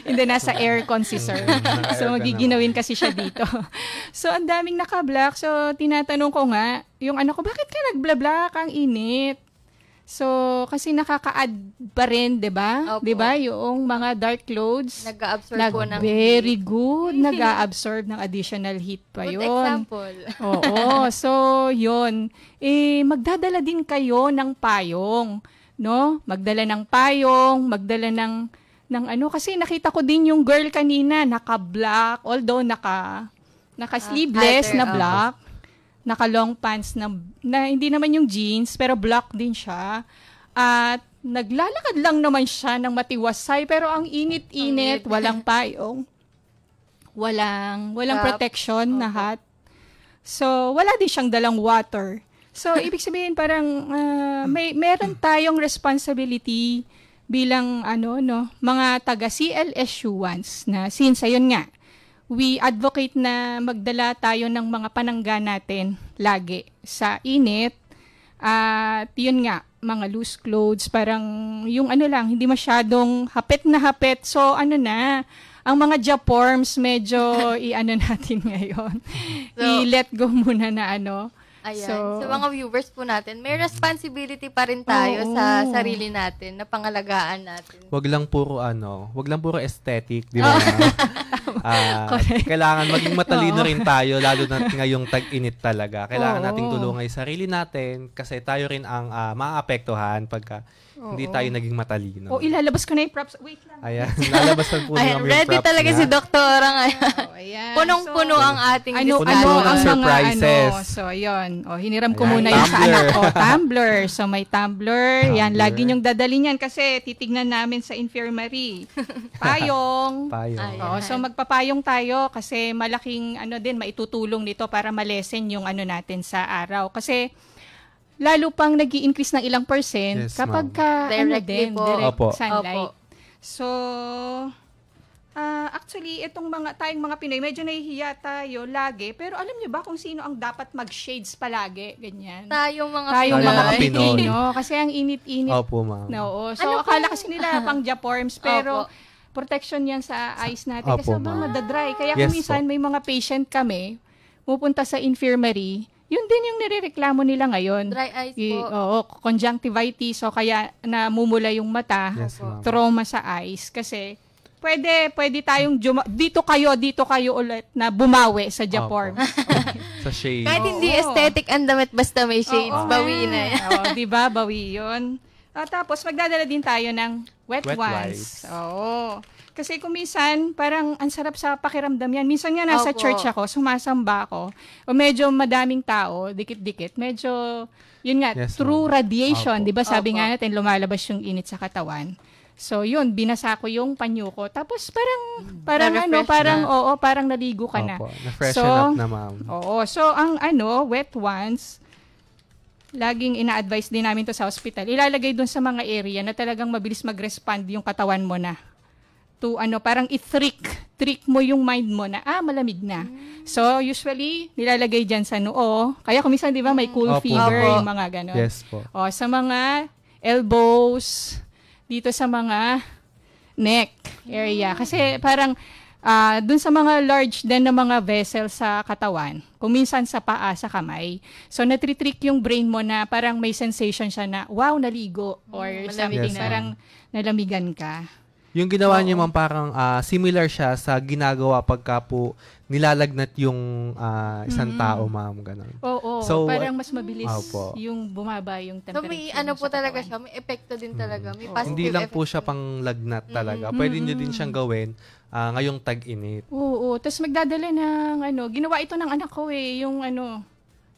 Hindi, nasa aircon si sir. So, magiginawin kasi siya dito. So, ang daming naka-black. So, tinatanong ko nga, yung anak ko, bakit ka nag-black? Ang init. So, kasi nakaka-add pa rin, 'di ba? 'Di ba? Yung mga dark clothes Nag-a-absorb po ng very good, nag-a-absorb ng additional heat pa Good 'yon. example. Oo. So, 'yon. Magdadala din kayo ng payong, no? Magdala ng payong, magdala ng kasi nakita ko din yung girl kanina naka-black, although naka-sleeveless na black. Naka-long pants na hindi naman yung jeans, pero black din siya. At naglalakad lang naman siya ng matiwasay, pero ang init-init, walang payong, walang protection na hat. So, wala din siyang dalang water. So, ibig sabihin parang meron tayong responsibility bilang mga taga CLSU1s na since ayun nga, we advocate na magdala tayo ng mga panangga natin lagi sa init at yun nga, mga loose clothes, parang yung lang, hindi masyadong hapit na hapit. So, ang mga Japorms medyo natin ngayon. So, I-let go muna na Ayan. So, So, mga viewers po natin, may responsibility pa rin tayo sa sarili natin na pangalagaan natin. Wag lang puro aesthetic, di ba? Kailangan maging matalino rin tayo, lalo na ngayong tag-init talaga. Kailangan nating tulungan yung sarili natin kasi tayo rin ang maaapektuhan pagka hindi tayo naging matalino. ilalabas ko na yung props. Wait lang. Ayan, lalabasan po Ayan, namin yung ready props talaga niya. si Doktora ngayon. Ayan. Punong-puno ang ating Puno-puno discussion. ng surprises. So, yun. Hiniram ko Ayan, muna yung sa tumbler. anak ko. Tumbler. So, may tumbler. Yan, Tumbler. lagi niyong dadalhin yan kasi titignan namin sa infirmary. Payong. Payong. Ayan. So, magpapayong tayo kasi malaking maitutulong nito para malesen yung natin sa araw. Kasi, lalo pang nag-i-increase ng ilang percent Yes, kapag Directly po. direct Opo. sunlight. Opo. So, actually, itong tayong mga Pinoy, medyo nahihiya tayo lagi. Pero alam niyo ba kung sino ang dapat mag-shades palagi? Ganyan. Tayong mga Tayong Pinoy. mga Pinoy. Pilipino. Kasi ang init-init. Opo, ma'am. Oo. So, Ano akala pang- kasi nila pang Japorms. Pero, Opo. protection yan sa eyes natin. Opo, Kasi ma'am. madadry. Kaya Yes kung minsan po. may mga patient kami, pupunta sa infirmary, yun din yung nirereklamo nila ngayon. Dry eyes po. Oo, conjunctivitis. So, kaya namumula yung mata, Yes, ma'am. trauma sa eyes. Kasi, pwede tayong dito kayo ulit na bumawi sa Japorm. Sa shade. Kahit hindi Oo. aesthetic ang damit, basta may shades, Oo. bawiin na yan. Oo, di ba? Bawi yun. Tapos, magdadala din tayo ng wet Wet wipes. wipes. Oo. Kasi kung minsan, parang ang sarap sa pakiramdam yan. Minsan nga nasa Opo. church ako, sumasamba ako, o medyo madaming tao, dikit-dikit, medyo, yun nga, Yes, through ma'am. radiation, Opo. di ba sabi Opo. nga natin, lumalabas yung init sa katawan. So, yun, binasa ko yung panyo ko. Tapos, Na-refresh parang naligo ka na. Opo, na-freshen So, up na, ma'am. Oo. So, ang wet ones, laging ina-advise din namin to sa hospital. Ilalagay dun sa mga area na talagang mabilis mag-respond yung katawan mo na. To parang i-trick mo yung mind mo na, malamig na. So, usually, nilalagay dyan sa noo. Kaya kung minsan, di ba, may cool Opo. fever, Opo. yung mga ganon. Yes po. O, sa mga elbows, dito sa mga neck area. Kasi parang dun sa mga large din na mga vessel sa katawan, kung minsan sa paa, sa kamay. So, natritrick yung brain mo na parang may sensation siya na, wow, naligo. Or something, Yes, parang nalamigan ka. Yung ginawa niyo, ma'am, parang similar siya sa ginagawa pagka po nilalagnat yung isang tao, ma'am. Ganun. Oo, So, parang mas mabilis Opo. yung bumaba yung So, temperature. may mo po sa talaga katawan. siya. May epekto din talaga. May positive Hindi lang po effect siya din. pang lagnat talaga. Pwede niyo din siyang gawin ngayong tag-init. Oo, tapos magdadala ng ginawa ito ng anak ko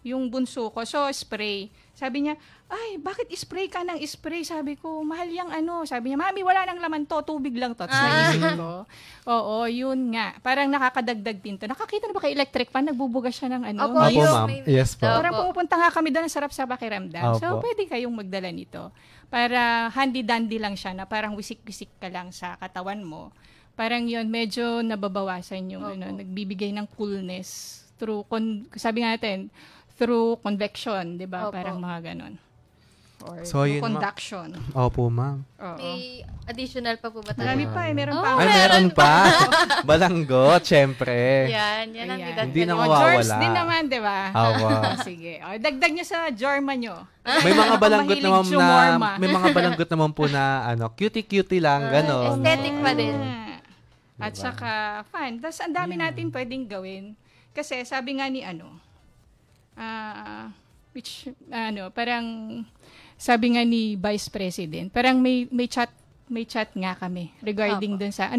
yung bunso ko. So, spray. Sabi niya, ay, bakit spray ka ng spray? Sabi ko, mahal yung Sabi niya, mami, wala nang laman to, tubig lang to. Tapos naisip ko, oo, yun nga. Parang nakakadagdag din to. Nakakita na ba kay electric fan? Nagbubuga siya ng Opo, Opo, yung ma'am. may- Yes po. Opo. Parang pumupunta nga kami doon, sarap sa pakiramdam. So, Opo. pwede kayong magdala nito. Para handy-dandy lang siya na parang wisik-wisik ka lang sa katawan mo. Parang yun, medyo nababawasan yung nagbibigay ng coolness through, sabi nga natin, through convection, di ba? Opo. Parang mga ganon. Or So, through yun, conduction. Opo, ma'am. Oo. May additional pa po ba tayo? Marami pa meron Oh, pa. Ay, meron pa. Balanggot, syempre. Yan ang Ayan. edad Hindi na na O, mawawala. George din naman, di ba? Awa. Sige. O, dagdag nyo sa Jorma nyo. May mga balanggot Mahilig naman sumorma. may mga balanggot naman po na cutie-cutie lang, gano'n. Aesthetic pa din. At saka, fun. Tapos, ang dami natin pwedeng gawin. Kasi, sabi nga ni parang, sabi nga ni Vice President, parang may chat nga kami regarding dun sa,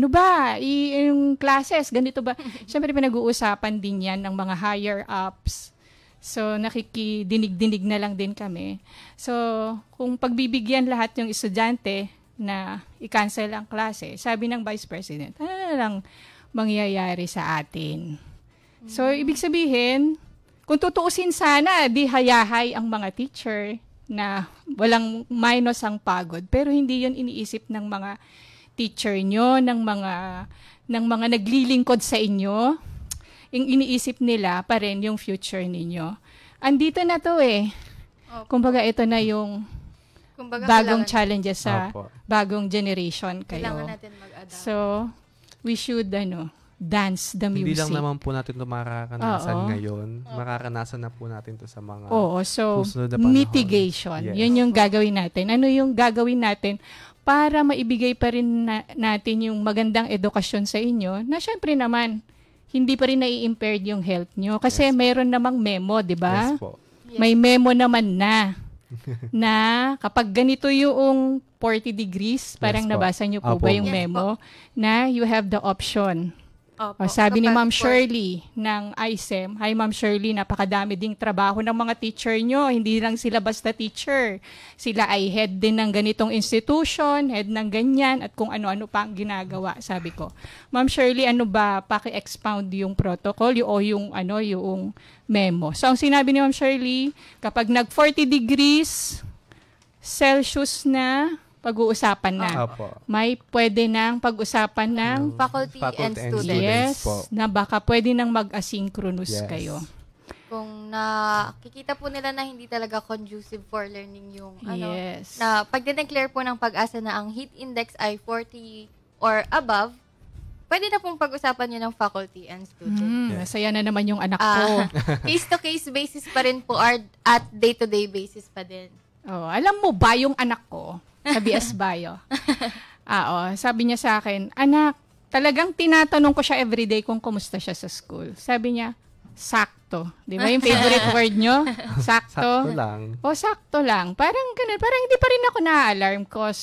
yung classes, ganito ba? Siyempre, pinag-uusapan din yan ng mga higher ups. So, nakikidinig-dinig na lang din kami. So, kung pagbibigyan lahat yung estudyante na i-cancel ang klase, sabi ng Vice President, ano na lang mangyayari sa atin? So, ibig sabihin, kung tutuusin sana, di hayahay ang mga teacher na walang minus ang pagod. Pero hindi yun iniisip ng mga teacher nyo, ng mga naglilingkod sa inyo. Yung iniisip nila pa rin yung future ninyo. Andito na to eh. Kumbaga ito na yung bagong challenges sa bagong generation kayo. Kailangan natin mag-adapt. So, we should dance the music. Hindi lang naman po natin ito mararanasan ngayon. Mararanasan na po natin ito sa mga so susunod na panahon. mitigation. Yes. Yun yung gagawin natin. Ano yung gagawin natin para maibigay pa rin natin yung magandang edukasyon sa inyo na syempre naman, hindi pa rin nai-impaired yung health nyo. Kasi mayroon namang memo, di ba? Yes po. May memo naman na kapag ganito yung 40 degrees, parang nabasa nyo po ba yung memo na you have the option. Sabi ni Ma'am Shirley ng ISEM, hi Ma'am Shirley, napakadami ding trabaho ng mga teacher nyo. Hindi lang sila basta teacher. Sila ay head din ng ganitong institution, head ng ganyan, at kung ano-ano pa ang ginagawa, sabi ko. Ma'am Shirley, ano ba, paki-expound yung protocol o yung memo. So, ang sinabi ni Ma'am Shirley, kapag nag 40 degrees Celsius na, pag-uusapan na. May pwede nang pag-usapan ng faculty and students. Yes, na baka pwede nang mag-asynchronous kayo. Kung nakikita po nila na hindi talaga conducive for learning yung na pag declare po ng Pag-asa na ang heat index ay 40 or above, pwede na pong pag-usapan yun ng faculty and students. Masaya na naman yung anak ko. Case-to-case basis pa rin po or at day-to-day basis pa din. Alam mo ba yung anak ko sa BS Bio? Sabi niya sa akin, anak, talagang tinatanong ko siya everyday kung kumusta siya sa school. Sabi niya, sakto. Di ba yung favorite word nyo? Sakto. Sakto lang. Sakto lang. Parang ganun. Parang hindi pa rin ako na-alarm cause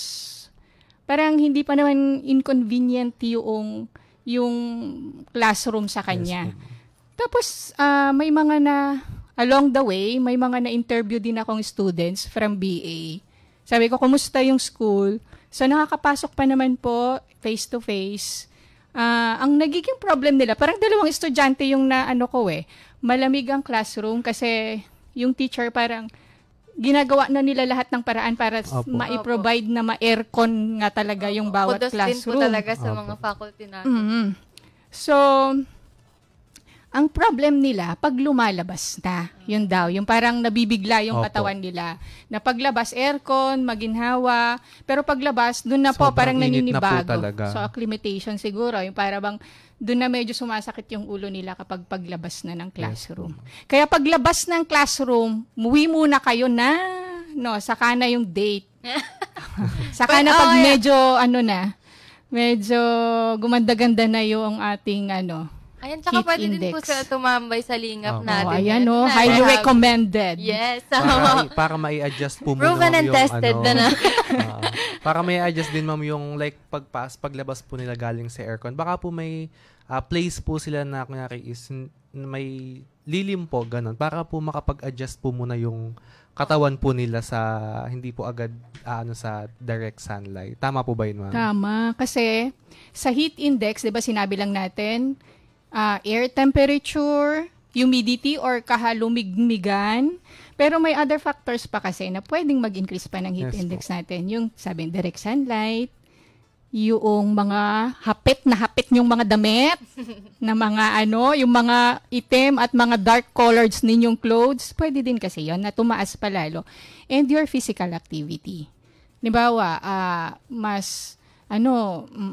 parang hindi pa naman inconvenient yung classroom sa kanya. Tapos, may mga along the way, may mga na-interview din akong students from BA. Sabi ko, kumusta yung school? So, nakakapasok pa naman po, face-to-face. Ang nagiging problem nila, parang dalawang estudyante yung malamig ang classroom kasi yung teacher parang ginagawa na nila lahat ng paraan para ma-provide na ma-aircon nga talaga yung bawat classroom. Kudos din po talaga sa mga faculty natin. So, ang problem nila, pag lumalabas na, yun daw, yung parang nabibigla yung katawan nila. Na paglabas, aircon, maginhawa, pero paglabas, dun na po, parang naninibago. So, acclimatation siguro, yung parang dun na medyo sumasakit yung ulo nila kapag paglabas na ng classroom. Kaya paglabas ng classroom, muwi muna kayo na, saka na yung date. Saka na pag medyo gumanda-ganda na yung ating Ayan, tsaka pwede din po sa tumambay sa lingap natin. Highly recommended. Yes. Para mai-adjust po muna proven and tested na. Para mai-adjust din ma'am yung paglabas po nila galing sa aircon. Baka po may place po sila na kunyari is may lilim po, ganun. Para po makapag-adjust po muna yung katawan po nila sa hindi po agad sa direct sunlight. Tama po ba yun, ma'am? Tama. Kasi sa heat index, 'di ba sinabi lang natin, air temperature, humidity or kahalumigmigan. Pero may other factors pa kasi na pwedeng mag-increase pa ng heat index natin. Yung sabi, direct sunlight, yung mga hapit yung mga damit, na mga yung mga itim at mga dark colors ninyong clothes, pwede din kasi yon na tumaas pa lalo. And your physical activity. Halimbawa, mas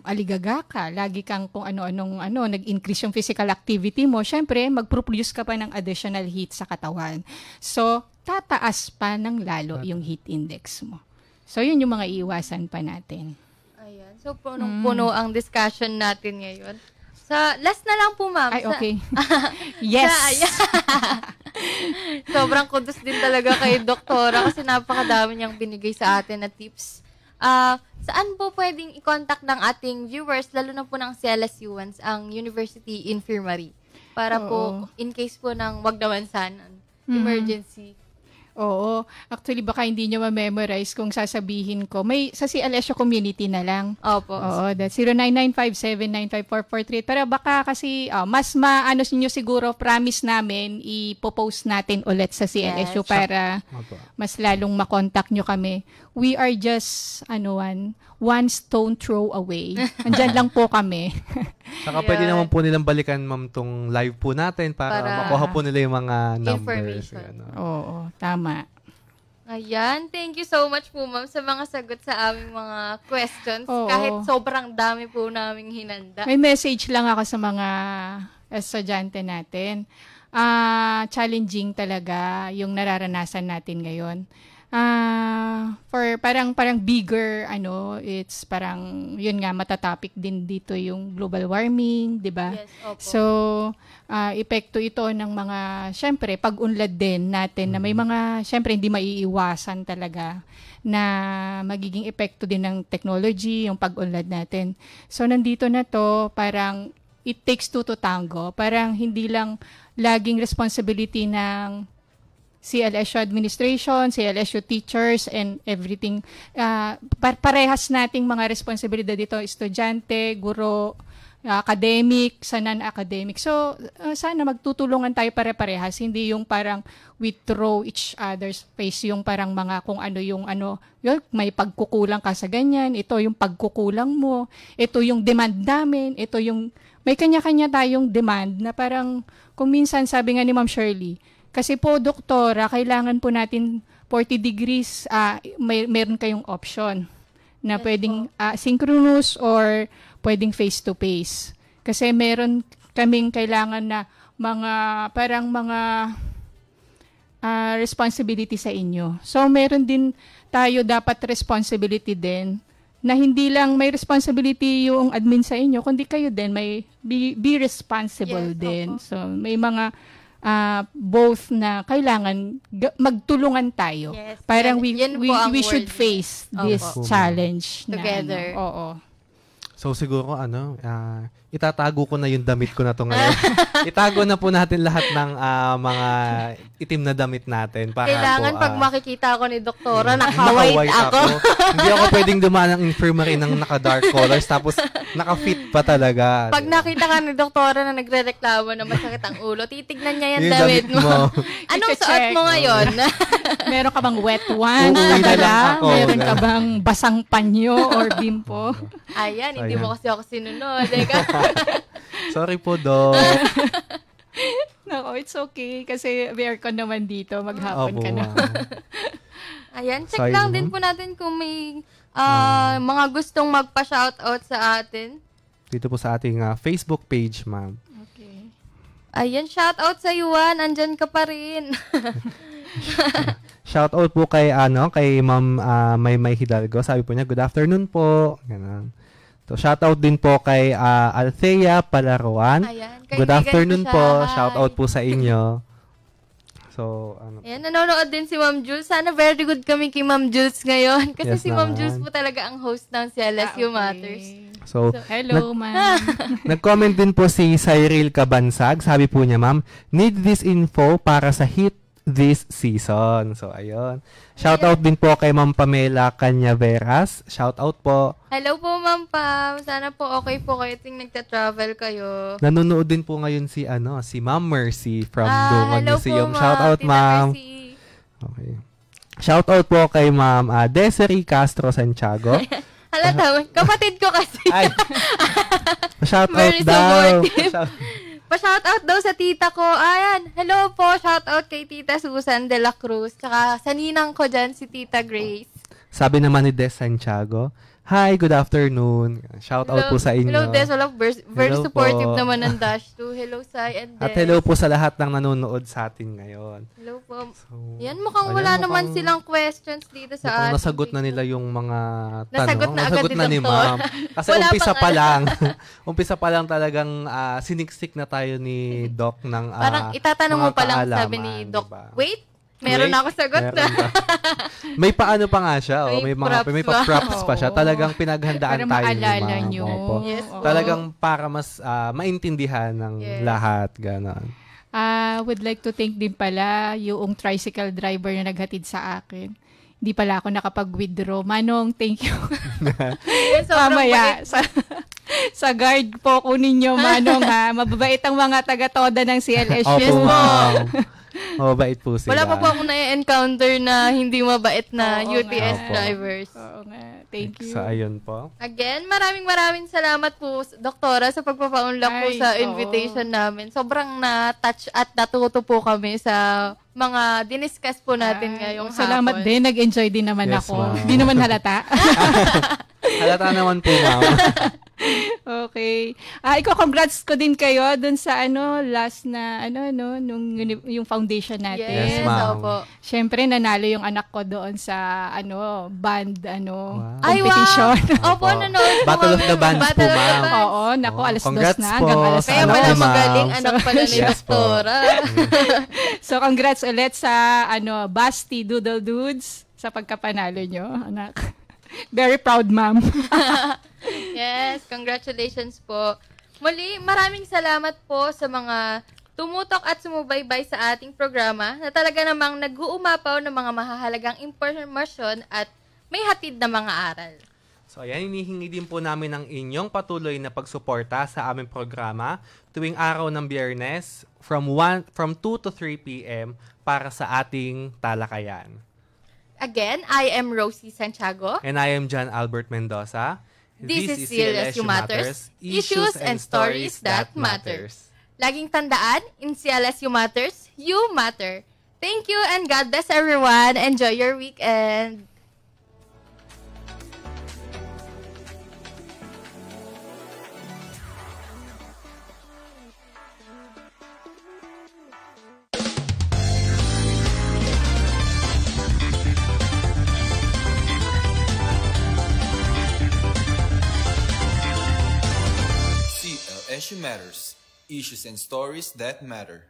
aligaga ka, lagi kang kung ano-anong nag-increase yung physical activity mo, syempre, mag-produce ka pa ng additional heat sa katawan. So, tataas pa ng lalo yung heat index mo. So, yun yung mga iiwasan pa natin. Ayan. So, punong-puno ang discussion natin ngayon. Last na lang po, ma'am. Ay, okay. Yes! Sobrang kudos din talaga kay Doktora kasi napakadami niyang binigay sa atin na tips. Saan po pwedeng i-contact ng ating viewers, lalo na po ng CLSUans, ang University Infirmary? Para po, in case po ng wag naman sana, emergency. Oo. Actually, baka hindi nyo ma-memorize kung sasabihin ko. May sa CLSU community na lang. Opo. Oo, that's 0995-795-4438. Pero baka kasi mas maano ninyo siguro, promise namin, ipopost natin ulit sa CLSU Yes. para Opo. mas lalong makontak nyo kami. We are just, one stone throw away. Andyan lang po kami. Saka pwede Yan. naman po nilang balikan, ma'am, tong live po natin para Para makuha po nila yung mga numbers. information. Gano'n. Oo, tama. Ayan, thank you so much po ma'am sa mga sagot sa aming mga questions. Oo. Kahit sobrang dami po naming hinanda. May message lang ako sa mga estudyante natin. Challenging talaga yung nararanasan natin ngayon. For parang bigger, it's parang, yun nga, matatopic din dito yung global warming, di ba? Yes, opo. So, epekto ito ng mga, syempre, pag-unlad din natin na may mga, syempre, hindi maiiwasan talaga na magiging epekto din ng technology, yung pag-unlad natin. So, nandito na to, parang it takes two to tango. Parang hindi lang laging responsibility ng CLSU administration, CLSU teachers, and everything. Parehas nating mga responsibilidad dito, estudyante, guro, academic, sa non-academic. So, sana magtutulungan tayo pare-parehas. Hindi yung parang we throw each other's face, yung parang mga kung ano yung may pagkukulang ka sa ganyan, ito yung pagkukulang mo, ito yung demand namin, ito yung, may kanya-kanya tayong demand na parang, kung minsan sabi nga ni Ma'am Shirley, kasi po, doktora, kailangan po natin 40 degrees, meron kayong option na Yes, pwedeng synchronous or pwedeng face-to-face. Kasi meron kaming kailangan na mga responsibility sa inyo. So, meron din tayo dapat responsibility din na hindi lang may responsibility yung admin sa inyo, kundi kayo din may be responsible Yes, din. opo. So, may mga both na kailangan magtulungan tayo. Yes, Parang yan po ang we should word. face this Opo. challenge Together. Na, oo. So siguro itatago ko na yung damit ko na to ngayon. Itago na po natin lahat ng mga itim na damit natin para Kailangan po, pag makikita ako ni doktora, naka-white naka-white ako. Hindi ako pwedeng dumaan ng infirmary ng naka-dark colors tapos naka-fit pa talaga. Pag nakita ka ni doktora na nagrereklamo na masakit ang ulo, titignan niya yung Yung damit damit mo. mo. Anong I-check. suot mo ngayon? Meron ka bang wet ones? Uuwi na lang ako. Meron ka bang basang panyo or bimpo? Ayan, hindi Ayan. mo kasi ako sinunod. Eka. Sorry po, Doc. Nako, it's okay. Kasi may aircon naman dito. Maghapon Opo, ka na. ma'am. Ayan, check Sayang, lang no? din po natin kung may mga gustong magpa-shoutout sa atin. Dito po sa ating Facebook page, ma'am. Okay. Ayan, shoutout sa Yuan. Andyan ka pa rin. Shoutout po kay Ma'am Maymay Hidalgo. Sabi po niya, good afternoon po. Ganun. So, shoutout din po kay Althea Palaruan. Ayan, Good kaibigan afternoon ko siya. po. Hi. Shoutout po sa inyo. So, Ayan, nanonood din si Ma'am Jules. Sana very good kami kay Ma'am Jules ngayon. Kasi Yes si Ma'am naman. Jules po talaga ang host ng CLSU Okay. Matters. so Hello, ma'am. nag-comment din po si Cyril Cabansag. Sabi po niya, ma'am, need this info para sa hit this season. So, ayun. Shoutout din po kay Ma'am Pamela Canyaveras. Shoutout po. Hello po, Ma'am Pam. Sana po okay po kayo ting nagta-travel kayo. Nanonood din po ngayon si Ma'am Mercy from Dungon hello Museum. po, Ma'am. Shoutout, Tita ma'am. Mercy. Okay. Shoutout po kay Ma'am Desiree Castro Santiago. Halata, kapatid ko kasi. Ay. Shoutout Very daw. supportive. Pa-shoutout daw sa tita ko. Ayan, hello po. Shoutout kay Tita Susan de la Cruz. Tsaka sa ninang ko dyan, si Tita Grace. Sabi naman ni Des Santiago, hi, good afternoon. Shoutout po sa inyo. Hello, Des. Very Hello supportive po. naman ng Dash 2. Hello, Sai and Des. At hello po sa lahat ng nanonood sa atin ngayon. Hello po. So, Yan, mukhang ayan, wala naman mukhang- silang questions dito sa Mukhang atin. nasagot na nila yung mga Nasagot tanong. na agad Nasagot ni na ni Doktor. ma'am. Kasi Wala umpisa pang pa ano. lang. Umpisa pa lang talagang siniksik na tayo ni Doc ng Parang itatanong mo mga pa lang sabi kaalaman, ni Doc, diba? wait, meron Wait, ako sagot na. meron pa. May paano pa nga siya. May May props pa. props pa siya. Oo. Talagang pinaghandaan Para tayo ni maalala ma'am. nyo. Opo. Yes, Oo. Talagang para mas maintindihan ng Yes. lahat. Ganon. Would like to thank din pala yung tricycle driver na naghatid sa akin. Hindi pala ako nakapag-withdraw. Manong, thank you. Mamaya, sa guard po kunin nyo, Manong, ha. Mababait ang mga taga-toda ng CLSU. Opo, ma'am. Mababait po sila. Wala pa po akong na-encounter na hindi mabait na Oo UTS nga. drivers. Oo nga. Thank you. So, ayun po. Again, maraming salamat po, Doktora, sa pagpapaunlak po Ay, sa oo. invitation namin. Sobrang na-touch at natuto po kami sa mga diniscuss po natin ngayong Salamat hapon. din. Nag-enjoy din naman Yes, ako. ma'am. Hindi naman halata. Halata naman po, ma'am. Okay. Congrats ko din kayo dun sa last na yung foundation natin. Yes, Yes, ma'am. opo. Syempre nanalo yung anak ko doon sa band Ay, competition. wow! Opo, nanood po Battle of kami. the Bands po, Battle of the ma'am. Bands. Oo, naku, alas Congrats 2 na po hanggang alas sa Kaya anak pala ko, ma'am. magaling anak pala ni Yes po. Doktora. So congrats ulit sa Basti Doodle Dudes sa pagkapanalo nyo, anak. Very proud, ma'am. Yes, congratulations po. Muli, maraming salamat po sa mga tumutok at sumubaybay sa ating programa na talaga namang nag-uumapaw ng mga mahahalagang impormasyon at may hatid na mga aral. So, ayan, hinihingi din po namin ang inyong patuloy na pagsuporta sa aming programa tuwing araw ng Biyernes from 2 to 3 p.m. para sa ating talakayan. Again, I am Rosie Santiago. And I am John Albert Mendoza. This is CLSU Matters, issues and stories that matters. Laging tandaan, in CLSU Matters, you matter. Thank you and God bless everyone. Enjoy your weekend. CLSU Matters, issues and stories that matter.